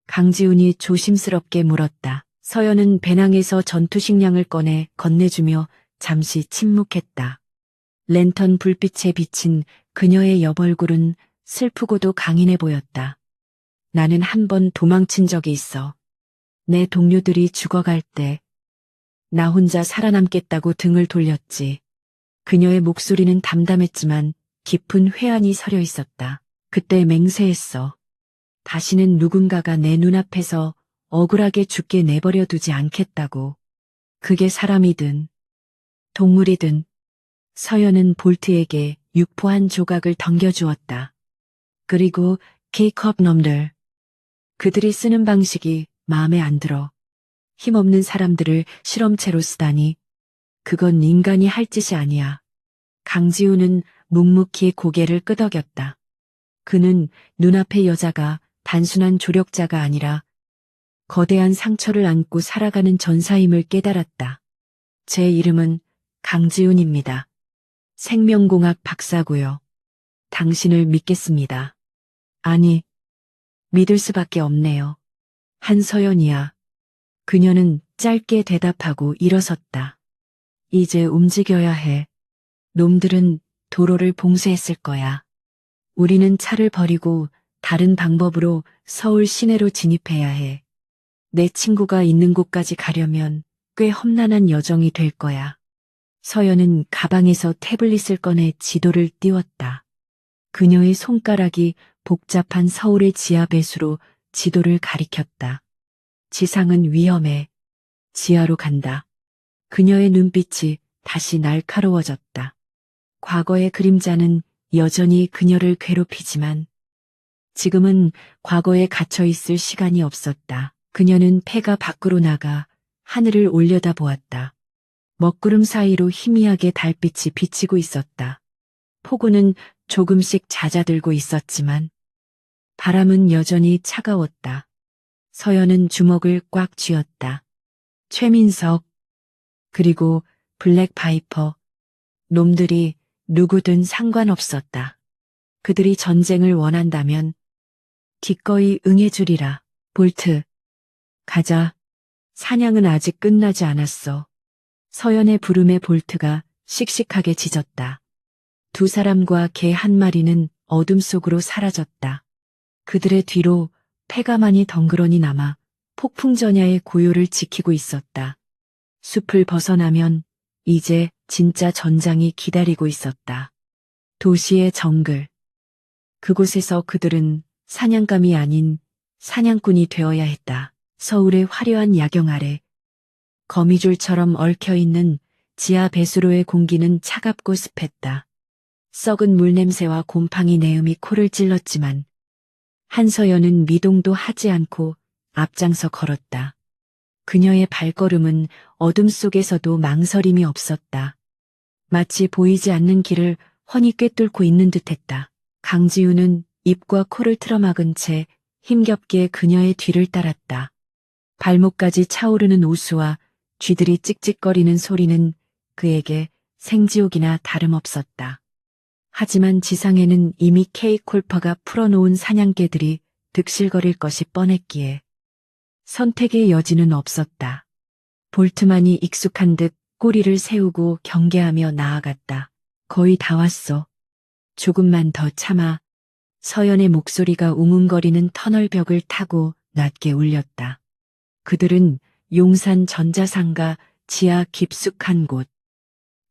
강지훈이 조심스럽게 물었다. 서연은 배낭에서 전투식량을 꺼내 건네주며 잠시 침묵했다. 랜턴 불빛에 비친 그녀의 옆얼굴은 슬프고도 강인해 보였다. 나는 한 번 도망친 적이 있어. 내 동료들이 죽어갈 때 나 혼자 살아남겠다고 등을 돌렸지. 그녀의 목소리는 담담했지만 깊은 회한이 서려 있었다. 그때 맹세했어. 다시는 누군가가 내 눈앞에서 억울하게 죽게 내버려 두지 않겠다고. 그게 사람이든 동물이든. 서연은 볼트에게 육포 한 조각을 던겨주었다. 그리고 케이크업 놈들. 그들이 쓰는 방식이 마음에 안 들어. 힘없는 사람들을 실험체로 쓰다니. 그건 인간이 할 짓이 아니야. 강지우는 묵묵히 고개를 끄덕였다. 그는 눈앞의 여자가 단순한 조력자가 아니라 거대한 상처를 안고 살아가는 전사임을 깨달았다. 제 이름은 강지훈입니다. 생명공학 박사고요. 당신을 믿겠습니다. 아니, 믿을 수밖에 없네요. 한서연이야. 그녀는 짧게 대답하고 일어섰다. 이제 움직여야 해. 놈들은 도로를 봉쇄했을 거야. 우리는 차를 버리고 다른 방법으로 서울 시내로 진입해야 해. 내 친구가 있는 곳까지 가려면 꽤 험난한 여정이 될 거야. 서연은 가방에서 태블릿을 꺼내 지도를 띄웠다. 그녀의 손가락이 복잡한 서울의 지하 배수로 지도를 가리켰다. 지상은 위험해. 지하로 간다. 그녀의 눈빛이 다시 날카로워졌다. 과거의 그림자는 여전히 그녀를 괴롭히지만 지금은 과거에 갇혀 있을 시간이 없었다. 그녀는 폐가 밖으로 나가 하늘을 올려다보았다. 먹구름 사이로 희미하게 달빛이 비치고 있었다. 폭우는 조금씩 잦아들고 있었지만 바람은 여전히 차가웠다. 서연은 주먹을 꽉 쥐었다. 최민석, 그리고 블랙 바이퍼, 놈들이 누구든 상관없었다. 그들이 전쟁을 원한다면 기꺼이 응해주리라. 볼트, 가자. 사냥은 아직 끝나지 않았어. 서연의 부름에 볼트가 씩씩하게 짖었다. 두 사람과 개 한 마리는 어둠 속으로 사라졌다. 그들의 뒤로 폐가만이 덩그러니 남아 폭풍전야의 고요를 지키고 있었다. 숲을 벗어나면 이제 진짜 전장이 기다리고 있었다. 도시의 정글. 그곳에서 그들은 사냥감이 아닌 사냥꾼이 되어야 했다. 서울의 화려한 야경 아래 거미줄처럼 얽혀있는 지하 배수로의 공기는 차갑고 습했다. 썩은 물냄새와 곰팡이 내음이 코를 찔렀지만 한서연은 미동도 하지 않고 앞장서 걸었다. 그녀의 발걸음은 어둠 속에서도 망설임이 없었다. 마치 보이지 않는 길을 훤히 꿰뚫고 있는 듯했다. 강지우는 입과 코를 틀어막은 채 힘겹게 그녀의 뒤를 따랐다. 발목까지 차오르는 우수와 쥐들이 찍찍거리는 소리는 그에게 생지옥이나 다름없었다. 하지만 지상에는 이미 케이콜퍼가 풀어놓은 사냥개들이 득실거릴 것이 뻔했기에 선택의 여지는 없었다. 볼트만이 익숙한 듯 꼬리를 세우고 경계하며 나아갔다. 거의 다 왔어. 조금만 더 참아. 서연의 목소리가 웅웅거리는 터널벽을 타고 낮게 울렸다. 그들은 용산 전자상가 지하 깊숙한 곳,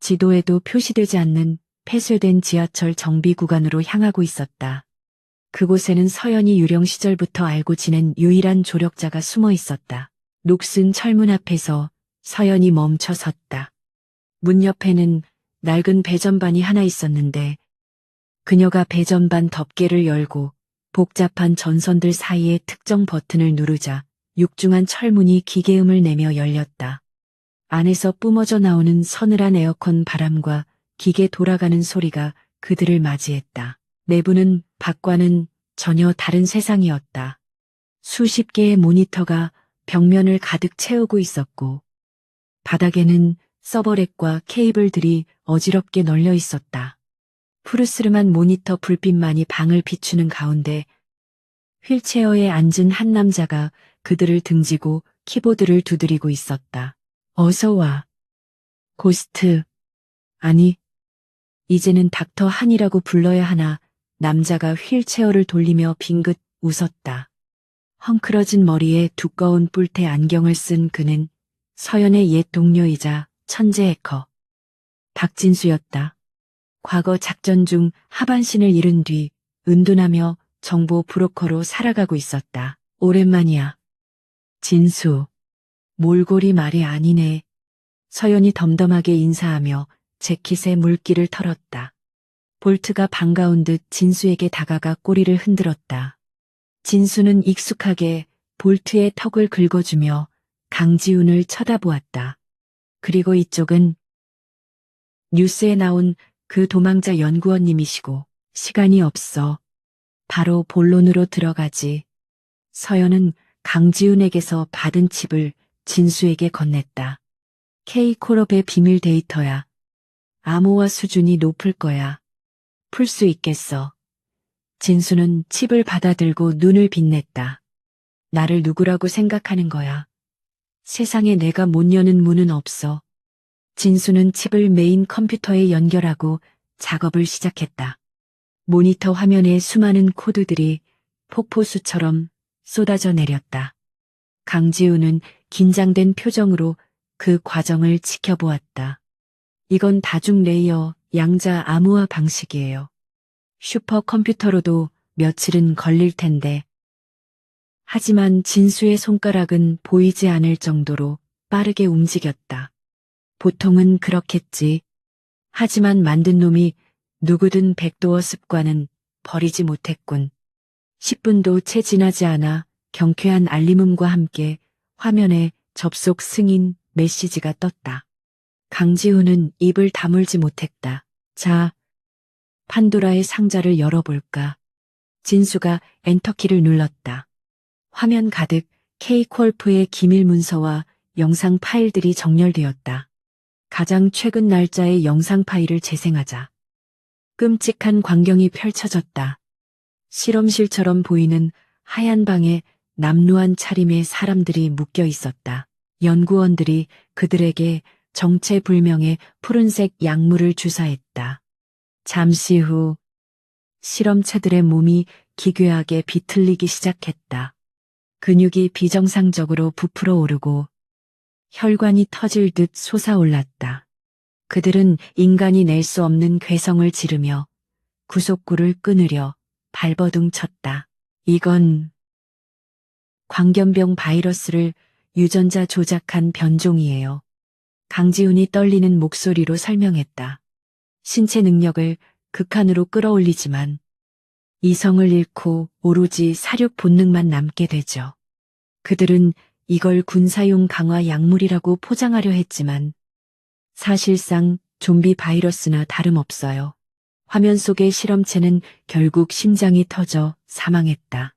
지도에도 표시되지 않는 폐쇄된 지하철 정비 구간으로 향하고 있었다. 그곳에는 서연이 유령 시절부터 알고 지낸 유일한 조력자가 숨어 있었다. 녹슨 철문 앞에서 서연이 멈춰 섰다. 문 옆에는 낡은 배전반이 하나 있었는데 그녀가 배전반 덮개를 열고 복잡한 전선들 사이에 특정 버튼을 누르자 육중한 철문이 기계음을 내며 열렸다. 안에서 뿜어져 나오는 서늘한 에어컨 바람과 기계 돌아가는 소리가 그들을 맞이했다. 내부는 밖과는 전혀 다른 세상이었다. 수십 개의 모니터가 벽면을 가득 채우고 있었고 바닥에는 서버렉과 케이블들이 어지럽게 널려 있었다. 푸르스름한 모니터 불빛만이 방을 비추는 가운데 휠체어에 앉은 한 남자가 그들을 등지고 키보드를 두드리고 있었다. 어서 와. 고스트. 아니, 이제는 닥터 한이라고 불러야 하나. 남자가 휠체어를 돌리며 빙긋 웃었다. 헝클어진 머리에 두꺼운 뿔테 안경을 쓴 그는 서연의 옛 동료이자 천재 해커 박진수였다. 과거 작전 중 하반신을 잃은 뒤 은둔하며 정보 브로커로 살아가고 있었다. 오랜만이야. 진수. 몰골이 말이 아니네. 서연이 덤덤하게 인사하며 재킷에 물기를 털었다. 볼트가 반가운 듯 진수에게 다가가 꼬리를 흔들었다. 진수는 익숙하게 볼트의 턱을 긁어주며 강지훈을 쳐다보았다. 그리고 이쪽은 뉴스에 나온 그 도망자 연구원님이시고 시간이 없어. 바로 본론으로 들어가지. 서연은 강지훈에게서 받은 칩을 진수에게 건넸다. K콜업의 비밀 데이터야. 암호화 수준이 높을 거야. 풀 수 있겠어. 진수는 칩을 받아들고 눈을 빛냈다. 나를 누구라고 생각하는 거야? 세상에 내가 못 여는 문은 없어. 진수는 칩을 메인 컴퓨터에 연결하고 작업을 시작했다. 모니터 화면에 수많은 코드들이 폭포수처럼 쏟아져 내렸다. 강지우는 긴장된 표정으로 그 과정을 지켜보았다. 이건 다중 레이어 양자 암호화 방식이에요. 슈퍼컴퓨터로도 며칠은 걸릴 텐데. 하지만 진수의 손가락은 보이지 않을 정도로 빠르게 움직였다. 보통은 그렇겠지. 하지만 만든 놈이 누구든 백도어 습관은 버리지 못했군. 10분도 채 지나지 않아 경쾌한 알림음과 함께 화면에 접속 승인 메시지가 떴다. 강지우는 입을 다물지 못했다. 자, 판도라의 상자를 열어볼까. 진수가 엔터키를 눌렀다. 화면 가득 K콜프의 기밀 문서와 영상 파일들이 정렬되었다. 가장 최근 날짜의 영상 파일을 재생하자. 끔찍한 광경이 펼쳐졌다. 실험실처럼 보이는 하얀 방에 남루한 차림의 사람들이 묶여 있었다. 연구원들이 그들에게 정체불명의 푸른색 약물을 주사했다. 잠시 후 실험체들의 몸이 기괴하게 비틀리기 시작했다. 근육이 비정상적으로 부풀어 오르고 혈관이 터질 듯 솟아올랐다. 그들은 인간이 낼 수 없는 괴성을 지르며 구속구를 끊으려 발버둥 쳤다. 이건 광견병 바이러스를 유전자 조작한 변종이에요. 강지훈이 떨리는 목소리로 설명했다. 신체 능력을 극한으로 끌어올리지만 이성을 잃고 오로지 사육 본능만 남게 되죠. 그들은 이걸 군사용 강화 약물이라고 포장하려 했지만 사실상 좀비 바이러스나 다름없어요. 화면 속의 실험체는 결국 심장이 터져 사망했다.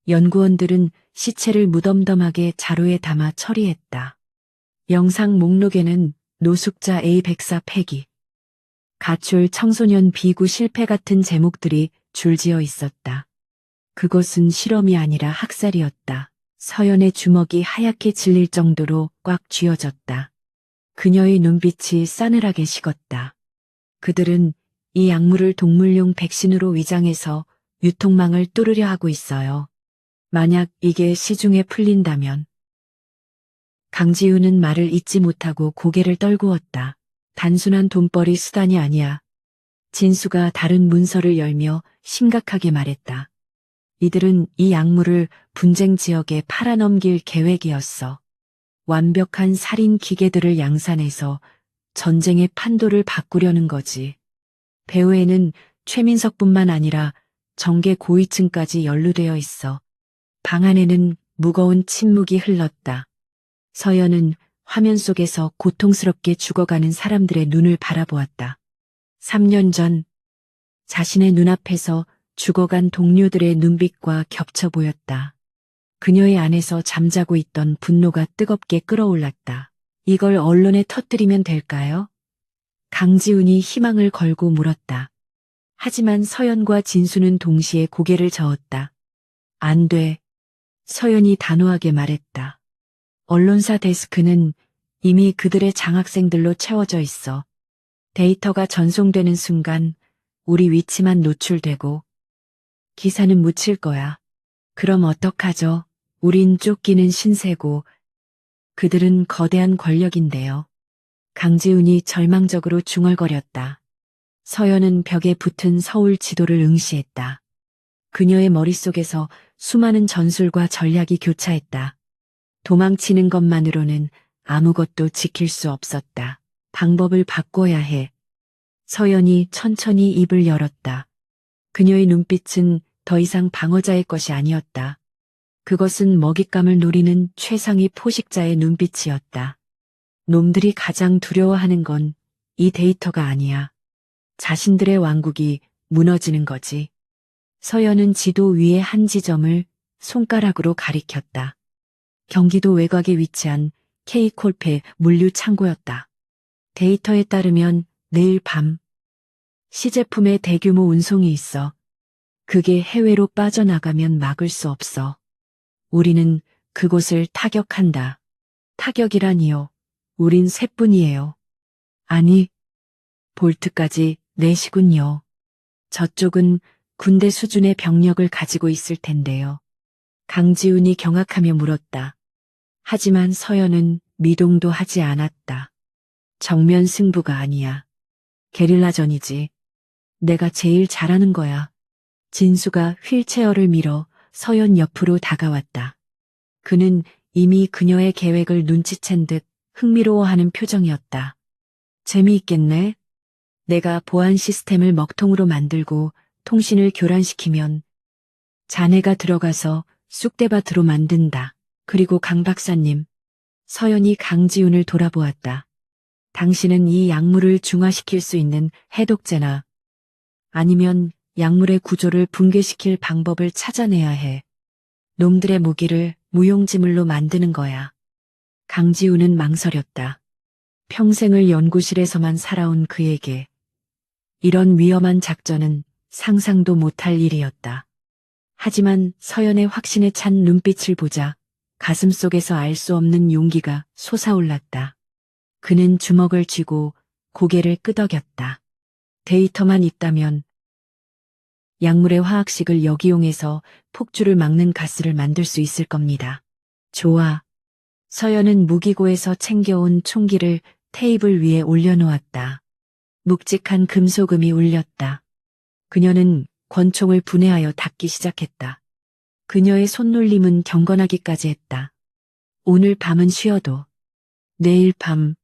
연구원들은 시체를 무덤덤하게 자루에 담아 처리했다. 영상 목록에는 노숙자 A104 폐기, 가출 청소년 비구 실패 같은 제목들이 줄지어 있었다. 그것은 실험이 아니라 학살이었다. 서연의 주먹이 하얗게 질릴 정도로 꽉 쥐어졌다. 그녀의 눈빛이 싸늘하게 식었다. 그들은 이 약물을 동물용 백신으로 위장해서 유통망을 뚫으려 하고 있어요. 만약 이게 시중에 풀린다면. 강지우는 말을 잇지 못하고 고개를 떨구었다. 단순한 돈벌이 수단이 아니야. 진수가 다른 문서를 열며 심각하게 말했다. 이들은 이 약물을 분쟁 지역에 팔아넘길 계획이었어. 완벽한 살인 기계들을 양산해서 전쟁의 판도를 바꾸려는 거지. 배후에는 최민석뿐만 아니라 정계 고위층까지 연루되어 있어. 방 안에는 무거운 침묵이 흘렀다. 서연은 화면 속에서 고통스럽게 죽어가는 사람들의 눈을 바라보았다. 3년 전 자신의 눈앞에서 죽어간 동료들의 눈빛과 겹쳐 보였다. 그녀의 안에서 잠자고 있던 분노가 뜨겁게 끓어올랐다. 이걸 언론에 터뜨리면 될까요? 강지훈이 희망을 걸고 물었다. 하지만 서연과 진수는 동시에 고개를 저었다. 안 돼. 서연이 단호하게 말했다. 언론사 데스크는 이미 그들의 장학생들로 채워져 있어. 데이터가 전송되는 순간 우리 위치만 노출되고 기사는 묻힐 거야. 그럼 어떡하죠? 우린 쫓기는 신세고 그들은 거대한 권력인데요. 강지훈이 절망적으로 중얼거렸다. 서연은 벽에 붙은 서울 지도를 응시했다. 그녀의 머릿속에서 수많은 전술과 전략이 교차했다. 도망치는 것만으로는 아무것도 지킬 수 없었다. 방법을 바꿔야 해. 서연이 천천히 입을 열었다. 그녀의 눈빛은 더 이상 방어자의 것이 아니었다. 그것은 먹잇감을 노리는 최상위 포식자의 눈빛이었다. 놈들이 가장 두려워하는 건 이 데이터가 아니야. 자신들의 왕국이 무너지는 거지. 서연은 지도 위의 한 지점을 손가락으로 가리켰다. 경기도 외곽에 위치한 K콜페 물류 창고였다. 데이터에 따르면 내일 밤 시제품의 대규모 운송이 있어. 그게 해외로 빠져나가면 막을 수 없어. 우리는 그곳을 타격한다. 타격이라니요. 우린 셋뿐이에요. 아니, 볼트까지 넷이군요. 저쪽은 군대 수준의 병력을 가지고 있을 텐데요. 강지훈이 경악하며 물었다. 하지만 서연은 미동도 하지 않았다. 정면 승부가 아니야. 게릴라전이지. 내가 제일 잘하는 거야. 진수가 휠체어를 밀어 서연 옆으로 다가왔다. 그는 이미 그녀의 계획을 눈치챈 듯 흥미로워하는 표정이었다. 재미있겠네. 내가 보안 시스템을 먹통으로 만들고 통신을 교란시키면 자네가 들어가서 쑥대밭으로 만든다. 그리고 강 박사님. 서연이 강지훈을 돌아보았다. 당신은 이 약물을 중화시킬 수 있는 해독제나 아니면 약물의 구조를 붕괴시킬 방법을 찾아내야 해. 놈들의 무기를 무용지물로 만드는 거야. 강지훈은 망설였다. 평생을 연구실에서만 살아온 그에게 이런 위험한 작전은 상상도 못할 일이었다. 하지만 서연의 확신에 찬 눈빛을 보자 가슴속에서 알 수 없는 용기가 솟아올랐다. 그는 주먹을 쥐고 고개를 끄덕였다. 데이터만 있다면 약물의 화학식을 역이용해서 폭주를 막는 가스를 만들 수 있을 겁니다. 좋아. 서연은 무기고에서 챙겨온 총기를 테이블 위에 올려놓았다. 묵직한 금소금이 울렸다. 그녀는 권총을 분해하여 닫기 시작했다. 그녀의 손놀림은 경건하기까지 했다. 오늘 밤은 쉬어도 내일 밤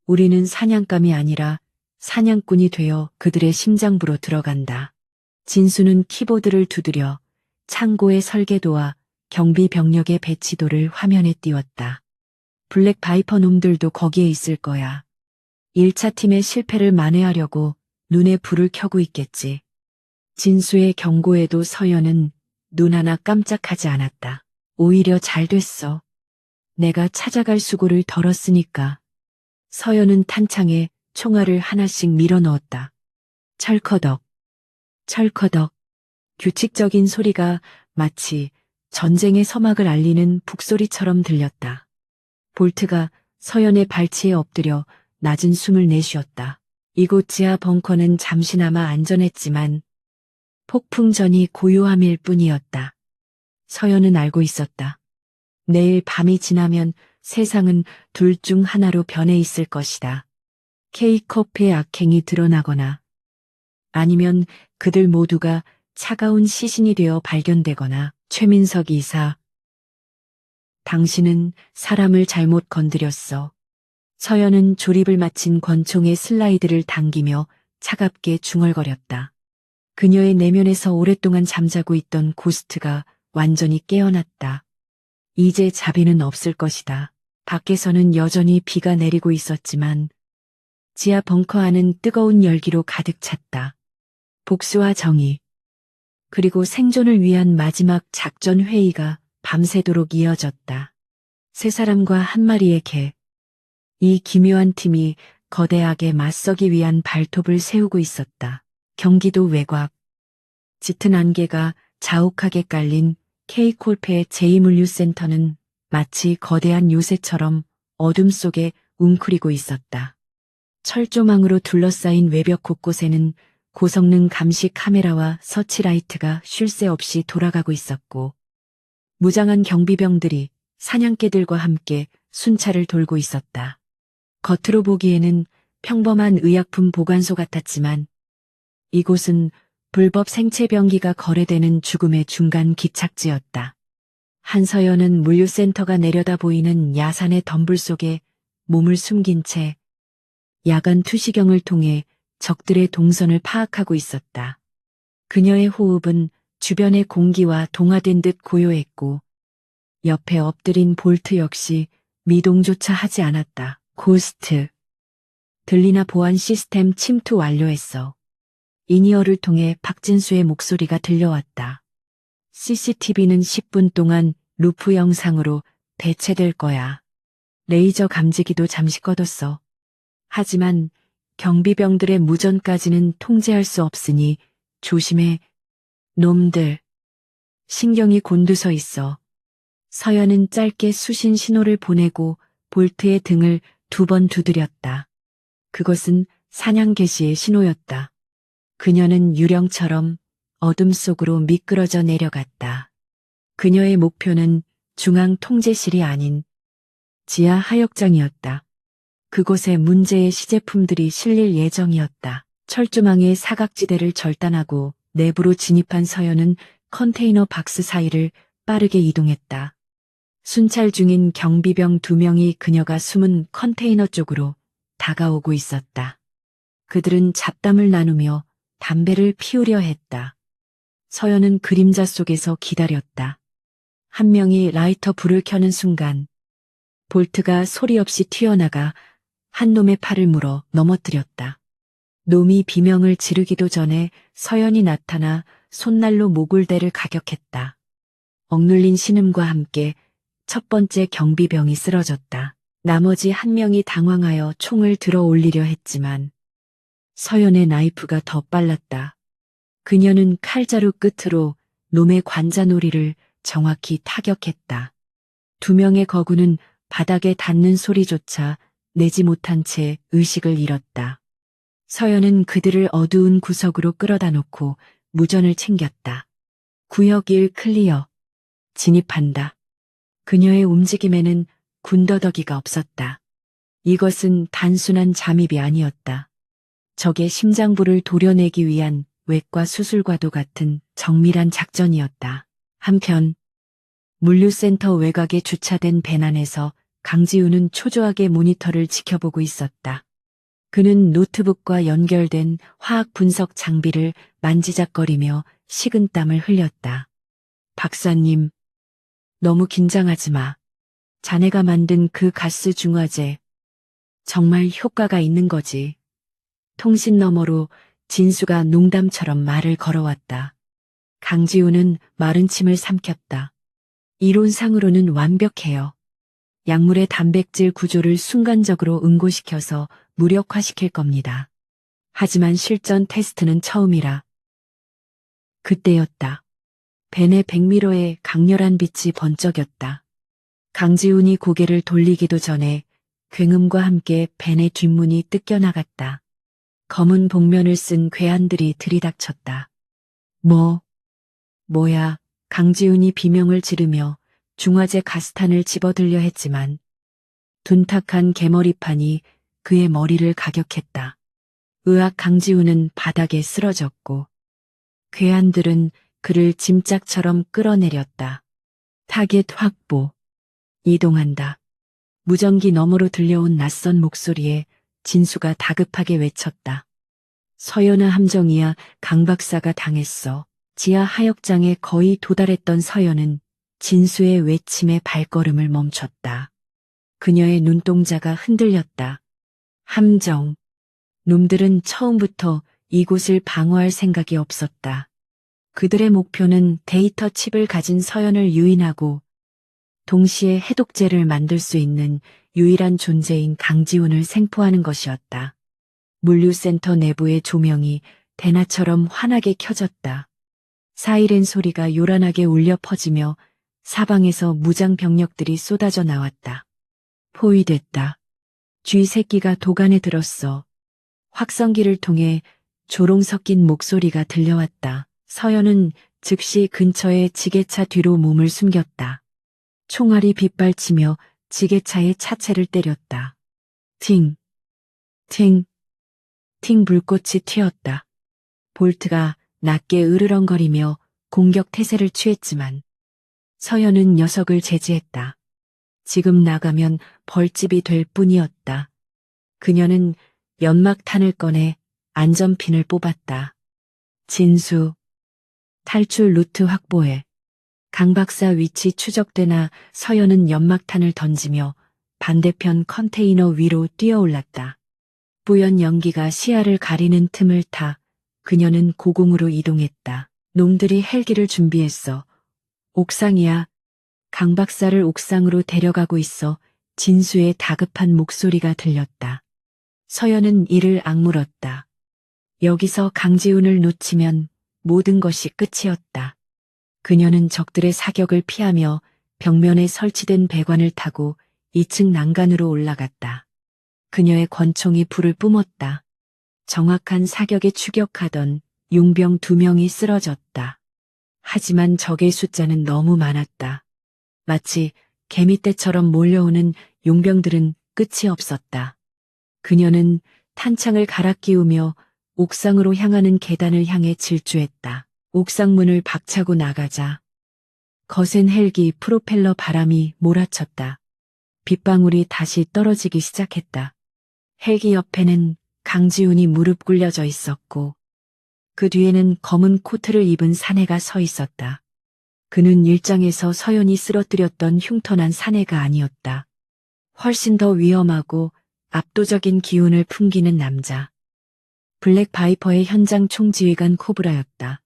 우리는 사냥감이 아니라 사냥꾼이 되어 그들의 심장부로 들어간다. 진수는 키보드를 두드려 창고의 설계도와 경비 병력의 배치도를 화면에 띄웠다. 블랙 바이퍼 놈들도 거기에 있을 거야. 1차 팀의 실패를 만회하려고 눈에 불을 켜고 있겠지. 진수의 경고에도 서연은 눈 하나 깜짝하지 않았다. 오히려 잘 됐어. 내가 찾아갈 수고를 덜었으니까. 서연은 탄창에 총알을 하나씩 밀어 넣었다. 철커덕, 철커덕. 규칙적인 소리가 마치 전쟁의 서막을 알리는 북소리처럼 들렸다. 볼트가 서연의 발치에 엎드려 낮은 숨을 내쉬었다. 이곳 지하 벙커는 잠시나마 안전했지만 폭풍전이 고요함일 뿐이었다. 서연은 알고 있었다. 내일 밤이 지나면 세상은 둘 중 하나로 변해 있을 것이다. 케이커프의 악행이 드러나거나 아니면 그들 모두가 차가운 시신이 되어 발견되거나. 최민석 이사. 당신은 사람을 잘못 건드렸어. 서연은 조립을 마친 권총의 슬라이드를 당기며 차갑게 중얼거렸다. 그녀의 내면에서 오랫동안 잠자고 있던 고스트가 완전히 깨어났다. 이제 자비는 없을 것이다. 밖에서는 여전히 비가 내리고 있었지만 지하 벙커 안은 뜨거운 열기로 가득 찼다. 복수와 정의. 그리고 생존을 위한 마지막 작전 회의가 밤새도록 이어졌다. 세 사람과 한 마리의 개. 이 기묘한 팀이 거대하게 맞서기 위한 발톱을 세우고 있었다. 경기도 외곽. 짙은 안개가 자욱하게 깔린 K콜페의 제2물류센터는 마치 거대한 요새처럼 어둠 속에 웅크리고 있었다. 철조망으로 둘러싸인 외벽 곳곳에는 고성능 감시 카메라와 서치라이트가 쉴 새 없이 돌아가고 있었고 무장한 경비병들이 사냥개들과 함께 순찰을 돌고 있었다. 겉으로 보기에는 평범한 의약품 보관소 같았지만 이곳은 불법 생체병기가 거래되는 죽음의 중간 기착지였다. 한서연은 물류센터가 내려다 보이는 야산의 덤불 속에 몸을 숨긴 채 야간 투시경을 통해 적들의 동선을 파악하고 있었다. 그녀의 호흡은 주변의 공기와 동화된 듯 고요했고 옆에 엎드린 볼트 역시 미동조차 하지 않았다. 고스트. 들리나 보안 시스템 침투 완료했어. 인이어를 통해 박진수의 목소리가 들려왔다. CCTV는 10분 동안 루프 영상으로 대체될 거야. 레이저 감지기도 잠시 꺼뒀어. 하지만 경비병들의 무전까지는 통제할 수 없으니 조심해. 놈들. 신경이 곤두서 있어. 서연은 짧게 수신 신호를 보내고 볼트의 등을 2번 두드렸다. 그것은 사냥 개시의 신호였다. 그녀는 유령처럼 어둠 속으로 미끄러져 내려갔다. 그녀의 목표는 중앙 통제실이 아닌 지하 하역장이었다. 그곳에 문제의 시제품들이 실릴 예정이었다. 철조망의 사각지대를 절단하고 내부로 진입한 서연은 컨테이너 박스 사이를 빠르게 이동했다. 순찰 중인 경비병 2명이 그녀가 숨은 컨테이너 쪽으로 다가오고 있었다. 그들은 잡담을 나누며 담배를 피우려 했다. 서연은 그림자 속에서 기다렸다. 한 명이 라이터 불을 켜는 순간 볼트가 소리 없이 튀어나가 한 놈의 팔을 물어 넘어뜨렸다. 놈이 비명을 지르기도 전에 서연이 나타나 손날로 모굴대를 가격했다. 억눌린 신음과 함께 첫 번째 경비병이 쓰러졌다. 나머지 한 명이 당황하여 총을 들어 올리려 했지만 서연의 나이프가 더 빨랐다. 그녀는 칼자루 끝으로 놈의 관자놀이를 정확히 타격했다. 2명의 거구는 바닥에 닿는 소리조차 내지 못한 채 의식을 잃었다. 서연은 그들을 어두운 구석으로 끌어다 놓고 무전을 챙겼다. 구역 1 클리어. 진입한다. 그녀의 움직임에는 군더더기가 없었다. 이것은 단순한 잠입이 아니었다. 적의 심장부를 도려내기 위한 외과 수술과도 같은 정밀한 작전이었다. 한편 물류센터 외곽에 주차된 밴 안에서 강지우는 초조하게 모니터를 지켜보고 있었다. 그는 노트북과 연결된 화학 분석 장비를 만지작거리며 식은땀을 흘렸다. 박사님, 너무 긴장하지 마. 자네가 만든 그 가스 중화제 정말 효과가 있는 거지. 통신 너머로 진수가 농담처럼 말을 걸어왔다. 강지우는 마른 침을 삼켰다. 이론상으로는 완벽해요. 약물의 단백질 구조를 순간적으로 응고시켜서 무력화시킬 겁니다. 하지만 실전 테스트는 처음이라. 그때였다. 벤의 100미러에 강렬한 빛이 번쩍였다. 강지훈이 고개를 돌리기도 전에 굉음과 함께 벤의 뒷문이 뜯겨나갔다. 검은 복면을 쓴 괴한들이 들이닥쳤다. 뭐야, 강지훈이 비명을 지르며 중화제 가스탄을 집어들려 했지만 둔탁한 개머리판이 그의 머리를 가격했다. 의학 강지훈은 바닥에 쓰러졌고 괴한들은 그를 짐짝처럼 끌어내렸다. 타겟 확보. 이동한다. 무전기 너머로 들려온 낯선 목소리에 진수가 다급하게 외쳤다. 서연아 함정이야, 강 박사가 당했어. 지하 하역장에 거의 도달했던 서연은 진수의 외침에 발걸음을 멈췄다. 그녀의 눈동자가 흔들렸다. 함정. 놈들은 처음부터 이곳을 방어할 생각이 없었다. 그들의 목표는 데이터 칩을 가진 서연을 유인하고 동시에 해독제를 만들 수 있는 유일한 존재인 강지훈을 생포하는 것이었다. 물류센터 내부의 조명이 대나처럼 환하게 켜졌다. 사이렌 소리가 요란하게 울려 퍼지며 사방에서 무장 병력들이 쏟아져 나왔다. 포위됐다. 쥐새끼가 도간에 들었어. 확성기를 통해 조롱 섞인 목소리가 들려왔다. 서연은 즉시 근처의 지게차 뒤로 몸을 숨겼다. 총알이 빗발치며 지게차의 차체를 때렸다. 팅, 팅, 팅 불꽃이 튀었다. 볼트가 낮게 으르렁거리며 공격 태세를 취했지만 서연은 녀석을 제지했다. 지금 나가면 벌집이 될 뿐이었다. 그녀는 연막탄을 꺼내 안전핀을 뽑았다. 진수, 탈출 루트 확보해. 강 박사 위치 추적되나 서연은 연막탄을 던지며 반대편 컨테이너 위로 뛰어올랐다. 뿌연 연기가 시야를 가리는 틈을 타 그녀는 고공으로 이동했다. 놈들이 헬기를 준비했어. 옥상이야. 강 박사를 옥상으로 데려가고 있어. 진수의 다급한 목소리가 들렸다. 서연은 이를 악물었다. 여기서 강지훈을 놓치면 모든 것이 끝이었다. 그녀는 적들의 사격을 피하며 벽면에 설치된 배관을 타고 2층 난간으로 올라갔다. 그녀의 권총이 불을 뿜었다. 정확한 사격에 추격하던 용병 2명이 쓰러졌다. 하지만 적의 숫자는 너무 많았다. 마치 개미떼처럼 몰려오는 용병들은 끝이 없었다. 그녀는 탄창을 갈아 끼우며 옥상으로 향하는 계단을 향해 질주했다. 옥상문을 박차고 나가자 거센 헬기 프로펠러 바람이 몰아쳤다. 빗방울이 다시 떨어지기 시작했다. 헬기 옆에는 강지훈이 무릎 꿇려져 있었고 그 뒤에는 검은 코트를 입은 사내가 서 있었다. 그는 일장에서 서연이 쓰러뜨렸던 흉터난 사내가 아니었다. 훨씬 더 위험하고 압도적인 기운을 풍기는 남자. 블랙 바이퍼의 현장 총지휘관 코브라였다.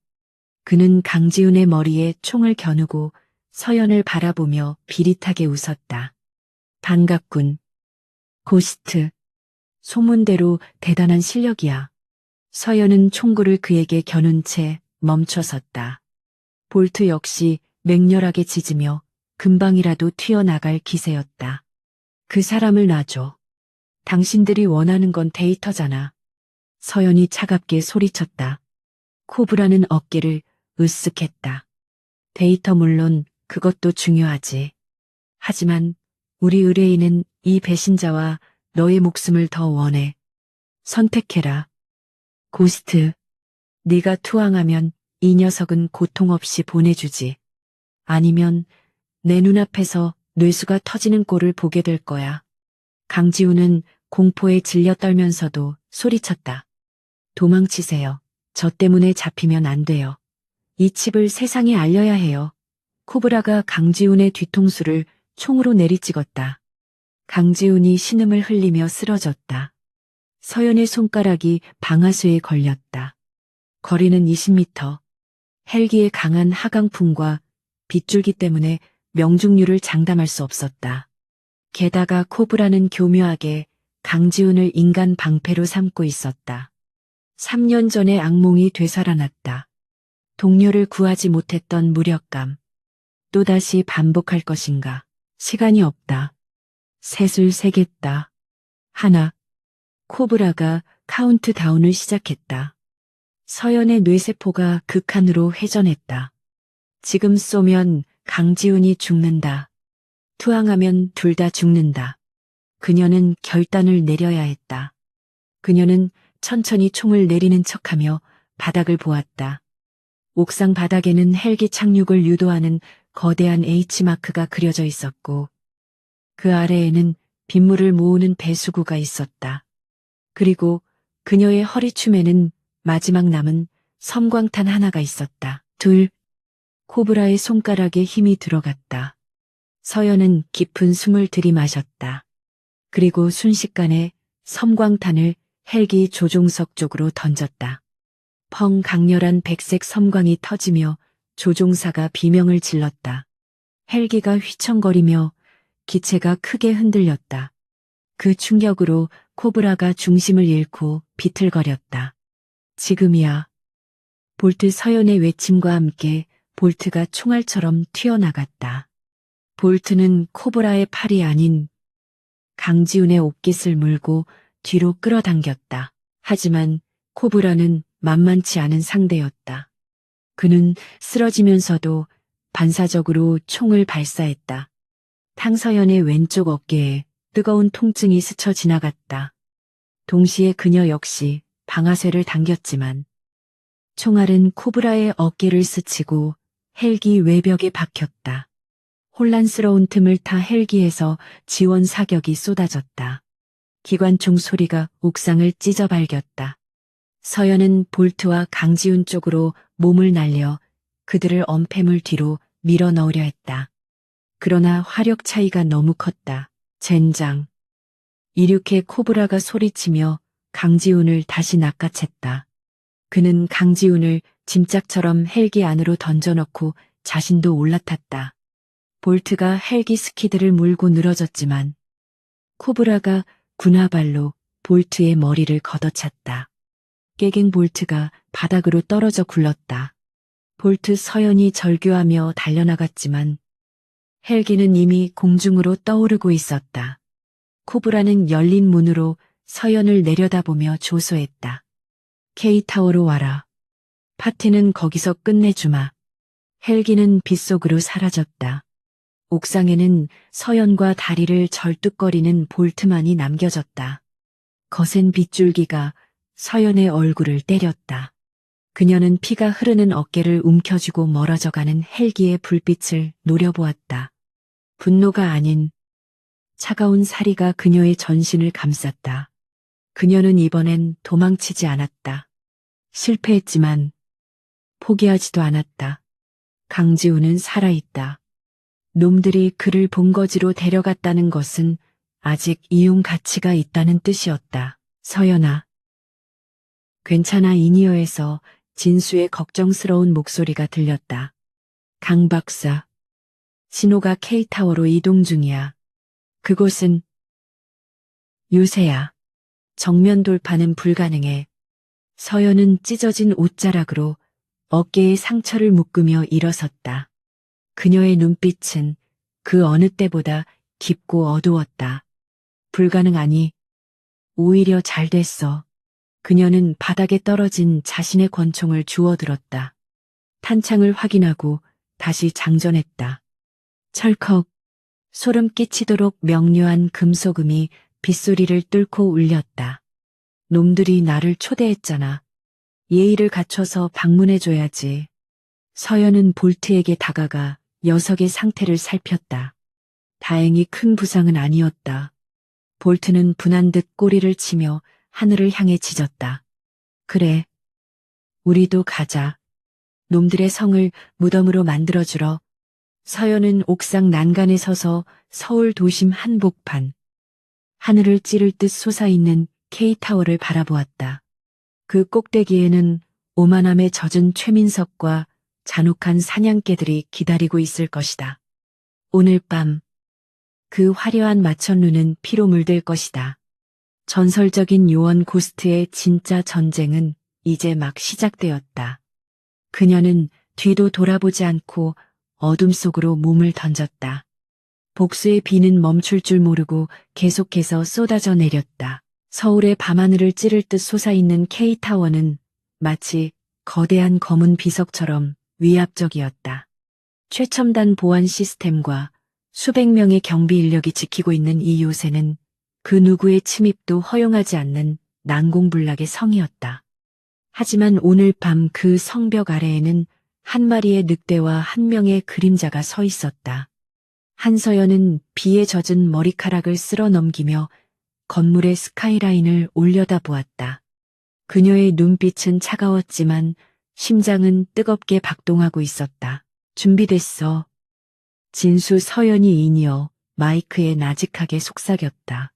그는 강지훈의 머리에 총을 겨누고 서연을 바라보며 비릿하게 웃었다. 반갑군. 고스트. 소문대로 대단한 실력이야. 서연은 총구를 그에게 겨눈 채 멈춰섰다. 볼트 역시 맹렬하게 짖으며 금방이라도 튀어나갈 기세였다. 그 사람을 놔줘. 당신들이 원하는 건 데이터잖아. 서연이 차갑게 소리쳤다. 코브라는 어깨를 으쓱했다. 데이터 물론 그것도 중요하지. 하지만 우리 의뢰인은 이 배신자와 너의 목숨을 더 원해. 선택해라. 고스트, 네가 투항하면 이 녀석은 고통 없이 보내주지. 아니면 내 눈앞에서 뇌수가 터지는 꼴을 보게 될 거야. 강지훈은 공포에 질려 떨면서도 소리쳤다. 도망치세요. 저 때문에 잡히면 안 돼요. 이 칩을 세상에 알려야 해요. 코브라가 강지훈의 뒤통수를 총으로 내리찍었다. 강지훈이 신음을 흘리며 쓰러졌다. 서연의 손가락이 방아쇠에 걸렸다. 거리는 20m. 헬기의 강한 하강풍과 빗줄기 때문에 명중률을 장담할 수 없었다. 게다가 코브라는 교묘하게 강지훈을 인간 방패로 삼고 있었다. 3년 전의 악몽이 되살아났다. 동료를 구하지 못했던 무력감. 또다시 반복할 것인가. 시간이 없다. 셋을 세겠다. 하나. 코브라가 카운트다운을 시작했다. 서연의 뇌세포가 극한으로 회전했다. 지금 쏘면 강지훈이 죽는다. 투항하면 둘 다 죽는다. 그녀는 결단을 내려야 했다. 그녀는 천천히 총을 내리는 척하며 바닥을 보았다. 옥상 바닥에는 헬기 착륙을 유도하는 거대한 H마크가 그려져 있었고 그 아래에는 빗물을 모으는 배수구가 있었다. 그리고 그녀의 허리춤에는 마지막 남은 섬광탄 하나가 있었다. 둘. 코브라의 손가락에 힘이 들어갔다. 서연은 깊은 숨을 들이마셨다. 그리고 순식간에 섬광탄을 헬기 조종석 쪽으로 던졌다. 펑 강렬한 백색 섬광이 터지며 조종사가 비명을 질렀다. 헬기가 휘청거리며 기체가 크게 흔들렸다. 그 충격으로 코브라가 중심을 잃고 비틀거렸다. 지금이야. 볼트 서연의 외침과 함께 볼트가 총알처럼 튀어나갔다. 볼트는 코브라의 팔이 아닌 강지훈의 옷깃을 물고 뒤로 끌어당겼다. 하지만 코브라는 만만치 않은 상대였다. 그는 쓰러지면서도 반사적으로 총을 발사했다. 탕서연의 왼쪽 어깨에 뜨거운 통증이 스쳐 지나갔다. 동시에 그녀 역시 방아쇠를 당겼지만 총알은 코브라의 어깨를 스치고 헬기 외벽에 박혔다. 혼란스러운 틈을 타 헬기에서 지원 사격이 쏟아졌다. 기관총 소리가 옥상을 찢어 발겼다. 서연은 볼트와 강지훈 쪽으로 몸을 날려 그들을 엄폐물 뒤로 밀어 넣으려 했다. 그러나 화력 차이가 너무 컸다. 젠장. 이륙해 코브라가 소리치며 강지훈을 다시 낚아챘다. 그는 강지훈을 짐짝처럼 헬기 안으로 던져넣고 자신도 올라탔다. 볼트가 헬기 스키드를 물고 늘어졌지만 코브라가 군화발로 볼트의 머리를 걷어찼다. 깨갱 볼트가 바닥으로 떨어져 굴렀다. 볼트 서연이 절규하며 달려나갔지만 헬기는 이미 공중으로 떠오르고 있었다. 코브라는 열린 문으로 서연을 내려다보며 조소했다. K타워로 와라. 파티는 거기서 끝내주마. 헬기는 빗속으로 사라졌다. 옥상에는 서연과 다리를 절뚝거리는 볼트만이 남겨졌다. 거센 빗줄기가 서연의 얼굴을 때렸다. 그녀는 피가 흐르는 어깨를 움켜쥐고 멀어져가는 헬기의 불빛을 노려보았다. 분노가 아닌 차가운 사리가 그녀의 전신을 감쌌다. 그녀는 이번엔 도망치지 않았다. 실패했지만 포기하지도 않았다. 강지우는 살아있다. 놈들이 그를 본거지로 데려갔다는 것은 아직 이용 가치가 있다는 뜻이었다. 서연아. 괜찮아 이니어에서 진수의 걱정스러운 목소리가 들렸다. 강 박사. 신호가 K타워로 이동 중이야. 그곳은 유세야. 정면 돌파는 불가능해. 서연은 찢어진 옷자락으로 어깨에 상처를 묶으며 일어섰다. 그녀의 눈빛은 그 어느 때보다 깊고 어두웠다. 불가능하니 오히려 잘 됐어. 그녀는 바닥에 떨어진 자신의 권총을 주워들었다. 탄창을 확인하고 다시 장전했다. 철컥 소름 끼치도록 명료한 금속음이 빗소리를 뚫고 울렸다. 놈들이 나를 초대했잖아. 예의를 갖춰서 방문해줘야지. 서연은 볼트에게 다가가 녀석의 상태를 살폈다. 다행히 큰 부상은 아니었다. 볼트는 분한 듯 꼬리를 치며 하늘을 향해 짖었다. 그래. 우리도 가자. 놈들의 성을 무덤으로 만들어주러. 서연은 옥상 난간에 서서 서울 도심 한복판. 하늘을 찌를 듯 솟아있는 K타워를 바라보았다. 그 꼭대기에는 오만함에 젖은 최민석과 잔혹한 사냥개들이 기다리고 있을 것이다. 오늘 밤 그 화려한 마천루는 피로 물들 것이다. 전설적인 요원 고스트의 진짜 전쟁은 이제 막 시작되었다. 그녀는 뒤도 돌아보지 않고 어둠 속으로 몸을 던졌다. 복수의 비는 멈출 줄 모르고 계속해서 쏟아져 내렸다. 서울의 밤하늘을 찌를 듯 솟아있는 K타워는 마치 거대한 검은 비석처럼 위압적이었다. 최첨단 보안 시스템과 수백 명의 경비 인력이 지키고 있는 이 요새는 그 누구의 침입도 허용하지 않는 난공불락의 성이었다. 하지만 오늘 밤 그 성벽 아래에는 한 마리의 늑대와 한 명의 그림자가 서 있었다. 한서연은 비에 젖은 머리카락을 쓸어 넘기며 건물의 스카이라인을 올려다보았다. 그녀의 눈빛은 차가웠지만 심장은 뜨겁게 박동하고 있었다. 준비됐어. 진수 서연이 이니어 마이크에 나직하게 속삭였다.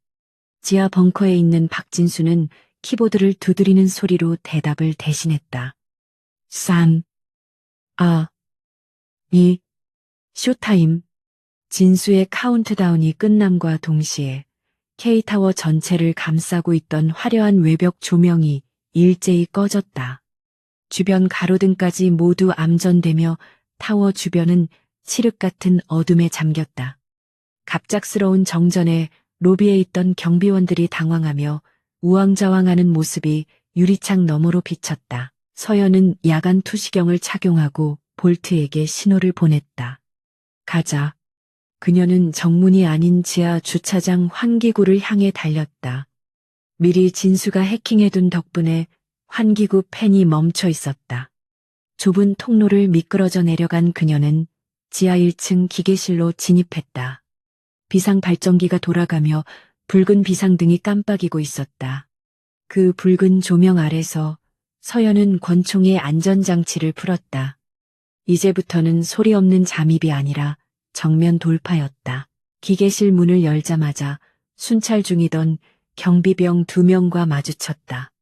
지하 벙커에 있는 박진수는 키보드를 두드리는 소리로 대답을 대신했다. 3, 2, 쇼타임. 진수의 카운트다운이 끝남과 동시에 K타워 전체를 감싸고 있던 화려한 외벽 조명이 일제히 꺼졌다. 주변 가로등까지 모두 암전되며 타워 주변은 칠흑 같은 어둠에 잠겼다. 갑작스러운 정전에 로비에 있던 경비원들이 당황하며 우왕좌왕하는 모습이 유리창 너머로 비쳤다. 서연은 야간 투시경을 착용하고 볼트에게 신호를 보냈다. 가자. 그녀는 정문이 아닌 지하 주차장 환기구를 향해 달렸다. 미리 진수가 해킹해둔 덕분에 환기구 팬이 멈춰 있었다. 좁은 통로를 미끄러져 내려간 그녀는 지하 1층 기계실로 진입했다. 비상 발전기가 돌아가며 붉은 비상등이 깜빡이고 있었다. 그 붉은 조명 아래서 서연은 권총의 안전장치를 풀었다. 이제부터는 소리 없는 잠입이 아니라 정면 돌파였다. 기계실 문을 열자마자 순찰 중이던 경비병 2명과 마주쳤다.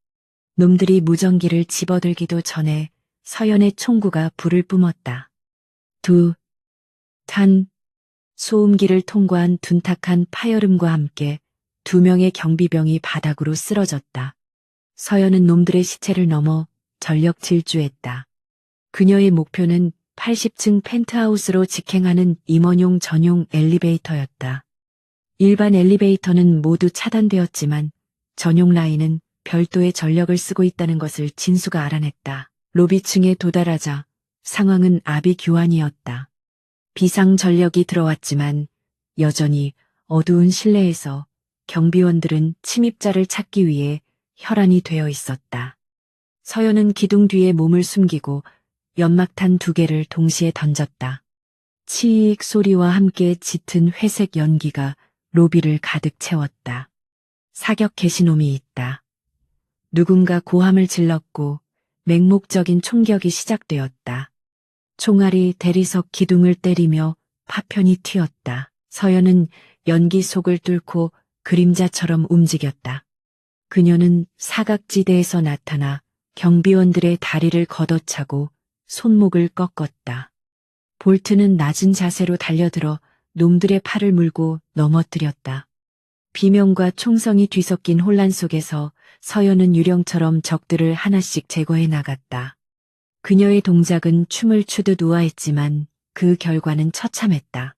놈들이 무전기를 집어들기도 전에 서연의 총구가 불을 뿜었다. 탄, 소음기를 통과한 둔탁한 파열음과 함께 2명의 경비병이 바닥으로 쓰러졌다. 서연은 놈들의 시체를 넘어 전력 질주했다. 그녀의 목표는 80층 펜트하우스로 직행하는 임원용 전용 엘리베이터였다. 일반 엘리베이터는 모두 차단되었지만 전용 라인은 별도의 전력을 쓰고 있다는 것을 진수가 알아냈다. 로비층에 도달하자 상황은 아비규환이었다. 비상 전력이 들어왔지만 여전히 어두운 실내에서 경비원들은 침입자를 찾기 위해 혈안이 되어 있었다. 서연은 기둥 뒤에 몸을 숨기고 연막탄 2개를 동시에 던졌다. 치익 소리와 함께 짙은 회색 연기가 로비를 가득 채웠다. 사격 개시놈이 있다. 누군가 고함을 질렀고 맹목적인 총격이 시작되었다. 총알이 대리석 기둥을 때리며 파편이 튀었다. 서연은 연기 속을 뚫고 그림자처럼 움직였다. 그녀는 사각지대에서 나타나 경비원들의 다리를 걷어차고 손목을 꺾었다. 볼트는 낮은 자세로 달려들어 놈들의 팔을 물고 넘어뜨렸다. 비명과 총성이 뒤섞인 혼란 속에서 서연은 유령처럼 적들을 하나씩 제거해 나갔다. 그녀의 동작은 춤을 추듯 우아했지만 그 결과는 처참했다.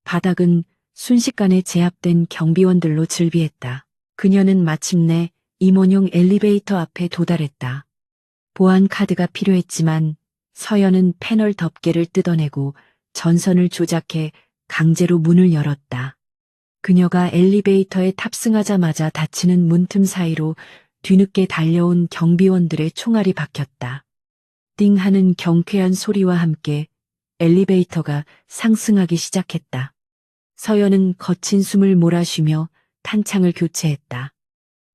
바닥은 순식간에 제압된 경비원들로 즐비했다. 그녀는 마침내 임원용 엘리베이터 앞에 도달했다. 보안 카드가 필요했지만 서연은 패널 덮개를 뜯어내고 전선을 조작해 강제로 문을 열었다. 그녀가 엘리베이터에 탑승하자마자 닫히는 문틈 사이로 뒤늦게 달려온 경비원들의 총알이 박혔다. 띵 하는 경쾌한 소리와 함께 엘리베이터가 상승하기 시작했다. 서연은 거친 숨을 몰아쉬며 탄창을 교체했다.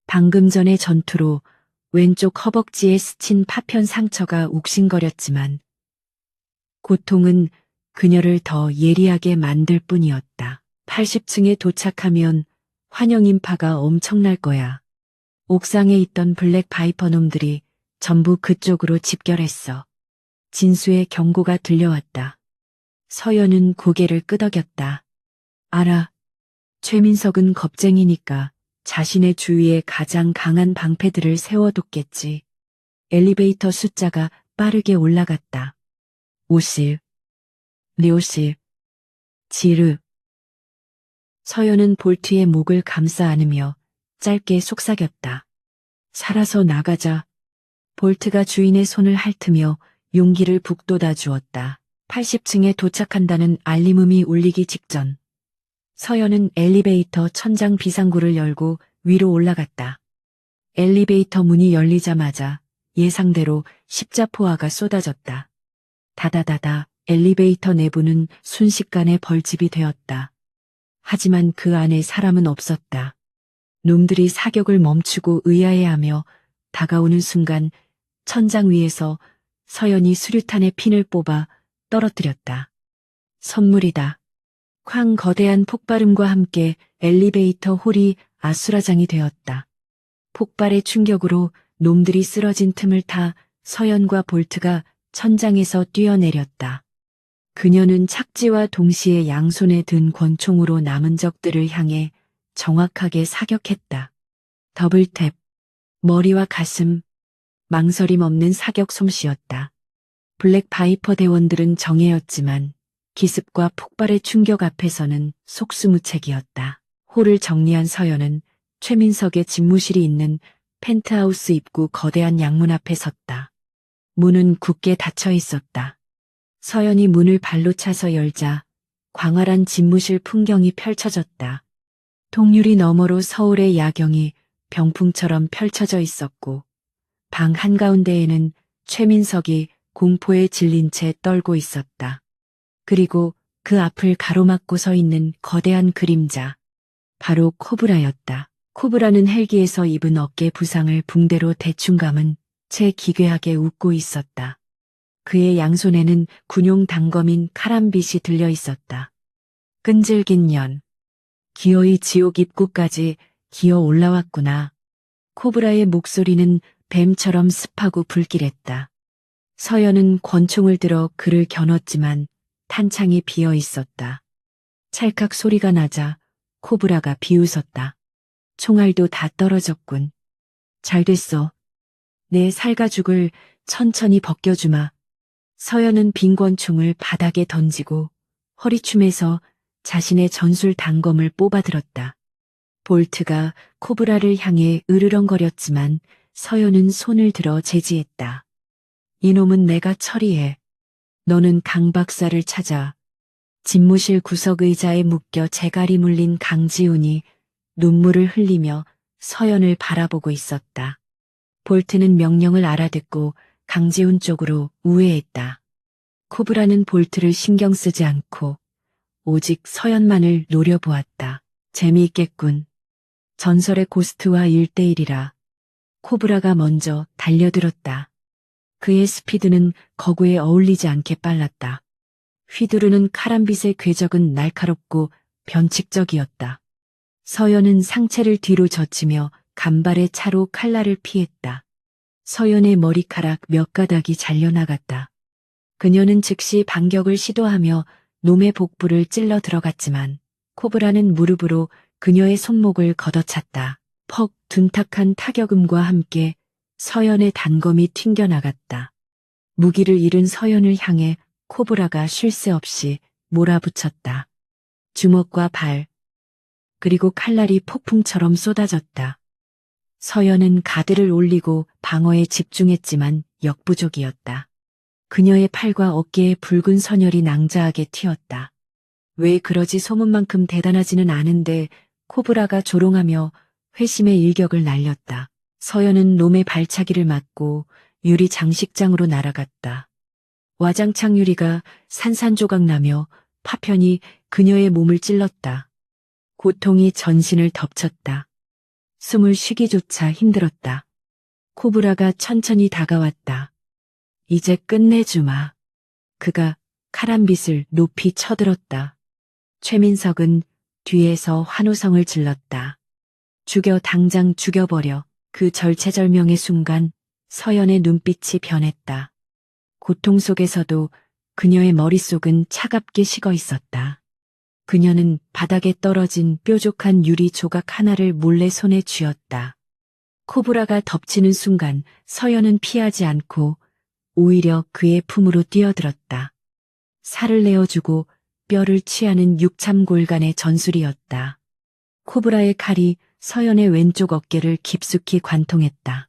방금 전의 전투로 왼쪽 허벅지에 스친 파편 상처가 욱신거렸지만 고통은 그녀를 더 예리하게 만들 뿐이었다. 80층에 도착하면 환영 인파가 엄청날 거야. 옥상에 있던 블랙 바이퍼 놈들이 전부 그쪽으로 집결했어. 진수의 경고가 들려왔다. 서연은 고개를 끄덕였다. 알아. 최민석은 겁쟁이니까 자신의 주위에 가장 강한 방패들을 세워뒀겠지. 엘리베이터 숫자가 빠르게 올라갔다. 50, 리오십, 지르. 서연은 볼트의 목을 감싸 안으며 짧게 속삭였다. 살아서 나가자. 볼트가 주인의 손을 핥으며 용기를 북돋아 주었다. 80층에 도착한다는 알림음이 울리기 직전. 서연은 엘리베이터 천장 비상구를 열고 위로 올라갔다. 엘리베이터 문이 열리자마자 예상대로 십자포화가 쏟아졌다. 다다다다 엘리베이터 내부는 순식간에 벌집이 되었다. 하지만 그 안에 사람은 없었다. 놈들이 사격을 멈추고 의아해하며 다가오는 순간 천장 위에서 서연이 수류탄의 핀을 뽑아 떨어뜨렸다. 선물이다. 쾅 거대한 폭발음과 함께 엘리베이터 홀이 아수라장이 되었다. 폭발의 충격으로 놈들이 쓰러진 틈을 타 서연과 볼트가 천장에서 뛰어내렸다. 그녀는 착지와 동시에 양손에 든 권총으로 남은 적들을 향해 정확하게 사격했다. 더블탭, 머리와 가슴, 망설임 없는 사격 솜씨였다. 블랙 바이퍼 대원들은 정예였지만 기습과 폭발의 충격 앞에서는 속수무책이었다. 홀을 정리한 서연은 최민석의 집무실이 있는 펜트하우스 입구 거대한 양문 앞에 섰다. 문은 굳게 닫혀 있었다. 서연이 문을 발로 차서 열자 광활한 집무실 풍경이 펼쳐졌다. 통유리 너머로 서울의 야경이 병풍처럼 펼쳐져 있었고 방 한가운데에는 최민석이 공포에 질린 채 떨고 있었다. 그리고 그 앞을 가로막고 서 있는 거대한 그림자, 바로 코브라였다. 코브라는 헬기에서 입은 어깨 부상을 붕대로 대충 감은 채 기괴하게 웃고 있었다. 그의 양손에는 군용 단검인 카람빗이 들려 있었다. 끈질긴 년. 기어이 지옥 입구까지 기어 올라왔구나. 코브라의 목소리는 뱀처럼 습하고 불길했다. 서연은 권총을 들어 그를 겨눴지만 탄창이 비어 있었다. 찰칵 소리가 나자 코브라가 비웃었다. 총알도 다 떨어졌군. 잘 됐어. 내 살가죽을 천천히 벗겨주마. 서연은 빈권총을 바닥에 던지고 허리춤에서 자신의 전술 단검을 뽑아들었다. 볼트가 코브라를 향해 으르렁거렸지만 서연은 손을 들어 제지했다. 이놈은 내가 처리해. 너는 강 박사를 찾아. 집무실 구석 의자에 묶여 재갈이 물린 강지훈이 눈물을 흘리며 서연을 바라보고 있었다. 볼트는 명령을 알아듣고 강지훈 쪽으로 우회했다. 코브라는 볼트를 신경 쓰지 않고 오직 서연만을 노려보았다. 재미있겠군. 전설의 고스트와 1대1이라. 코브라가 먼저 달려들었다. 그의 스피드는 거구에 어울리지 않게 빨랐다. 휘두르는 카람빗의 궤적은 날카롭고 변칙적이었다. 서연은 상체를 뒤로 젖히며 간발의 차로 칼날을 피했다. 서연의 머리카락 몇 가닥이 잘려나갔다. 그녀는 즉시 반격을 시도하며 놈의 복부를 찔러 들어갔지만 코브라는 무릎으로 그녀의 손목을 걷어찼다. 퍽 둔탁한 타격음과 함께 서연의 단검이 튕겨나갔다. 무기를 잃은 서연을 향해 코브라가 쉴 새 없이 몰아붙였다. 주먹과 발, 그리고 칼날이 폭풍처럼 쏟아졌다. 서연은 가드를 올리고 방어에 집중했지만 역부족이었다. 그녀의 팔과 어깨에 붉은 선혈이 낭자하게 튀었다. 왜 그러지 소문만큼 대단하지는 않은데 코브라가 조롱하며 회심의 일격을 날렸다. 서연은 놈의 발차기를 맞고 유리 장식장으로 날아갔다. 와장창 유리가 산산조각 나며 파편이 그녀의 몸을 찔렀다. 고통이 전신을 덮쳤다. 숨을 쉬기조차 힘들었다. 코브라가 천천히 다가왔다. 이제 끝내주마. 그가 카람빗을 높이 쳐들었다. 최민석은 뒤에서 환호성을 질렀다. 죽여, 당장 죽여버려. 그 절체절명의 순간 서연의 눈빛이 변했다. 고통 속에서도 그녀의 머릿속은 차갑게 식어 있었다. 그녀는 바닥에 떨어진 뾰족한 유리 조각 하나를 몰래 손에 쥐었다. 코브라가 덮치는 순간 서연은 피하지 않고 오히려 그의 품으로 뛰어들었다. 살을 내어주고 뼈를 취하는 육참골간의 전술이었다. 코브라의 칼이 서연의 왼쪽 어깨를 깊숙이 관통했다.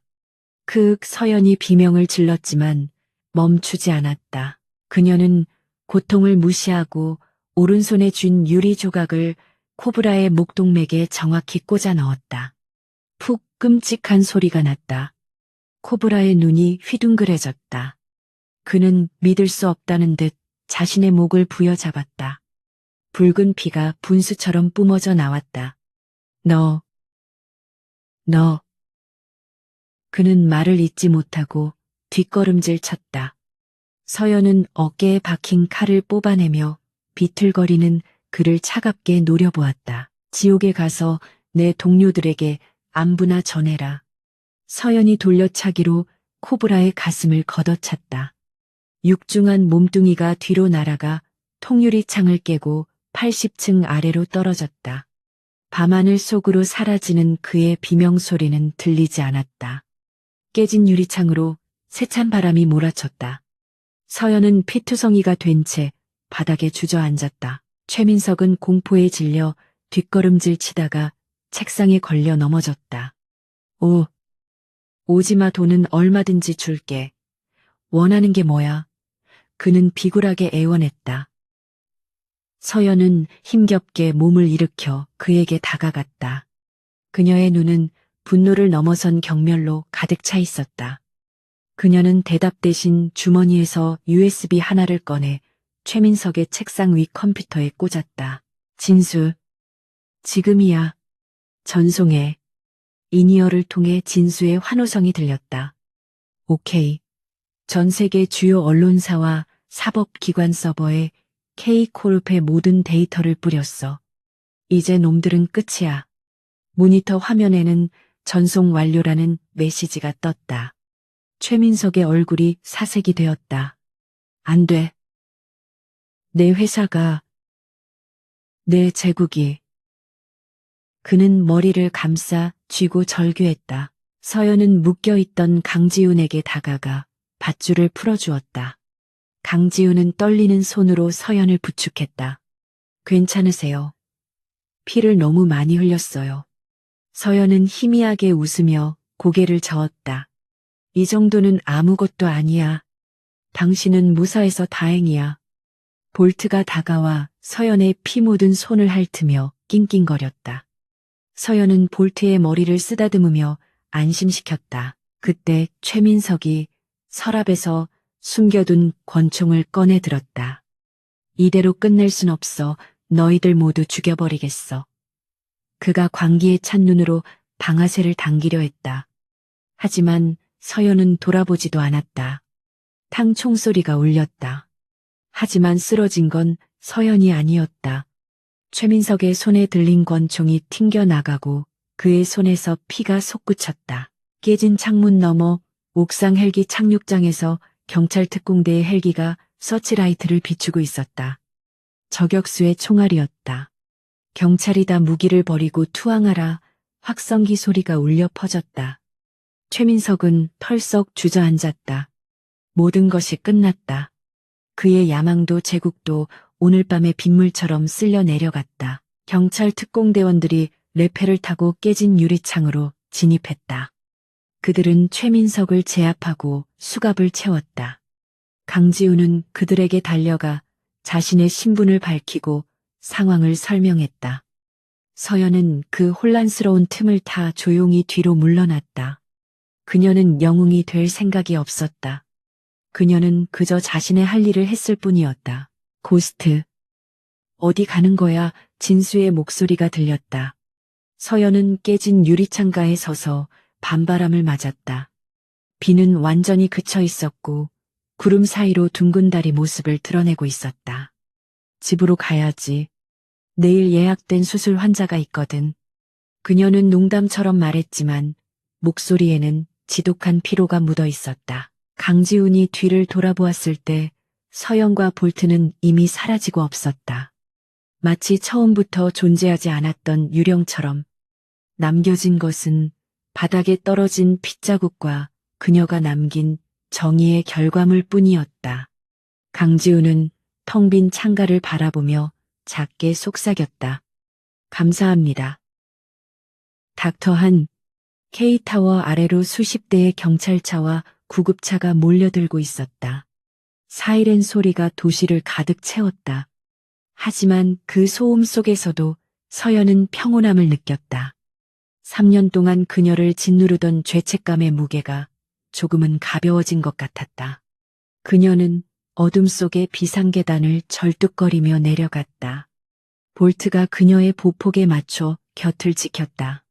서연이 비명을 질렀지만 멈추지 않았다. 그녀는 고통을 무시하고 오른손에 쥔 유리 조각을 코브라의 목동맥에 정확히 꽂아 넣었다. 푹 끔찍한 소리가 났다. 코브라의 눈이 휘둥그레졌다. 그는 믿을 수 없다는 듯 자신의 목을 부여잡았다. 붉은 피가 분수처럼 뿜어져 나왔다. 너. 그는 말을 잇지 못하고 뒷걸음질 쳤다. 서연은 어깨에 박힌 칼을 뽑아내며 비틀거리는 그를 차갑게 노려보았다. 지옥에 가서 내 동료들에게 안부나 전해라. 서연이 돌려차기로 코브라의 가슴을 걷어찼다. 육중한 몸뚱이가 뒤로 날아가 통유리 창을 깨고 80층 아래로 떨어졌다. 밤하늘 속으로 사라지는 그의 비명소리는 들리지 않았다. 깨진 유리창으로 세찬 바람이 몰아쳤다. 서연은 피투성이가 된 채 바닥에 주저앉았다. 최민석은 공포에 질려 뒷걸음질 치다가 책상에 걸려 넘어졌다. 오지마. 돈은 얼마든지 줄게. 원하는 게 뭐야? 그는 비굴하게 애원했다. 서연은 힘겹게 몸을 일으켜 그에게 다가갔다. 그녀의 눈은 분노를 넘어선 경멸로 가득 차 있었다. 그녀는 대답 대신 주머니에서 USB 하나를 꺼내 최민석의 책상 위 컴퓨터에 꽂았다. 진수. 지금이야. 전송해. 이니어를 통해 진수의 환호성이 들렸다. 오케이. 전 세계 주요 언론사와 사법기관 서버에 K콜프의 모든 데이터를 뿌렸어. 이제 놈들은 끝이야. 모니터 화면에는 전송 완료라는 메시지가 떴다. 최민석의 얼굴이 사색이 되었다. 안 돼. 내 회사가, 내 제국이. 그는 머리를 감싸 쥐고 절규했다. 서연은 묶여있던 강지훈에게 다가가 밧줄을 풀어주었다. 강지우는 떨리는 손으로 서연을 부축했다. 괜찮으세요? 피를 너무 많이 흘렸어요. 서연은 희미하게 웃으며 고개를 저었다. 이 정도는 아무것도 아니야. 당신은 무사해서 다행이야. 볼트가 다가와 서연의 피 묻은 손을 핥으며 낑낑거렸다. 서연은 볼트의 머리를 쓰다듬으며 안심시켰다. 그때 최민석이 서랍에서 숨겨둔 권총을 꺼내 들었다. 이대로 끝낼 순 없어. 너희들 모두 죽여버리겠어. 그가 광기에 찬 눈으로 방아쇠를 당기려 했다. 하지만 서연은 돌아보지도 않았다. 탕 총소리가 울렸다. 하지만 쓰러진 건 서연이 아니었다. 최민석의 손에 들린 권총이 튕겨나가고 그의 손에서 피가 솟구쳤다. 깨진 창문 너머 옥상 헬기 착륙장에서 경찰 특공대의 헬기가 서치라이트를 비추고 있었다. 저격수의 총알이었다. 경찰이 다 무기를 버리고 투항하라 확성기 소리가 울려 퍼졌다. 최민석은 털썩 주저앉았다. 모든 것이 끝났다. 그의 야망도 제국도 오늘 밤의 빗물처럼 쓸려 내려갔다. 경찰 특공대원들이 레페를 타고 깨진 유리창으로 진입했다. 그들은 최민석을 제압하고 수갑을 채웠다. 강지우는 그들에게 달려가 자신의 신분을 밝히고 상황을 설명했다. 서연은 그 혼란스러운 틈을 타 조용히 뒤로 물러났다. 그녀는 영웅이 될 생각이 없었다. 그녀는 그저 자신의 할 일을 했을 뿐이었다. 고스트. 어디 가는 거야? 진수의 목소리가 들렸다. 서연은 깨진 유리창가에 서서 밤바람을 맞았다. 비는 완전히 그쳐 있었고 구름 사이로 둥근 달이 모습을 드러내고 있었다. 집으로 가야지. 내일 예약된 수술 환자가 있거든. 그녀는 농담처럼 말했지만 목소리에는 지독한 피로가 묻어 있었다. 강지훈이 뒤를 돌아보았을 때 서연과 볼트는 이미 사라지고 없었다. 마치 처음부터 존재하지 않았던 유령처럼 남겨진 것은 바닥에 떨어진 핏자국과 그녀가 남긴 정의의 결과물 뿐이었다. 강지훈은 텅 빈 창가를 바라보며 작게 속삭였다. 감사합니다. 닥터 한. K타워 아래로 수십 대의 경찰차와 구급차가 몰려들고 있었다. 사이렌 소리가 도시를 가득 채웠다. 하지만 그 소음 속에서도 서연은 평온함을 느꼈다. 3년 동안 그녀를 짓누르던 죄책감의 무게가 조금은 가벼워진 것 같았다. 그녀는 어둠 속의 비상계단을 절뚝거리며 내려갔다. 볼트가 그녀의 보폭에 맞춰 곁을 지켰다.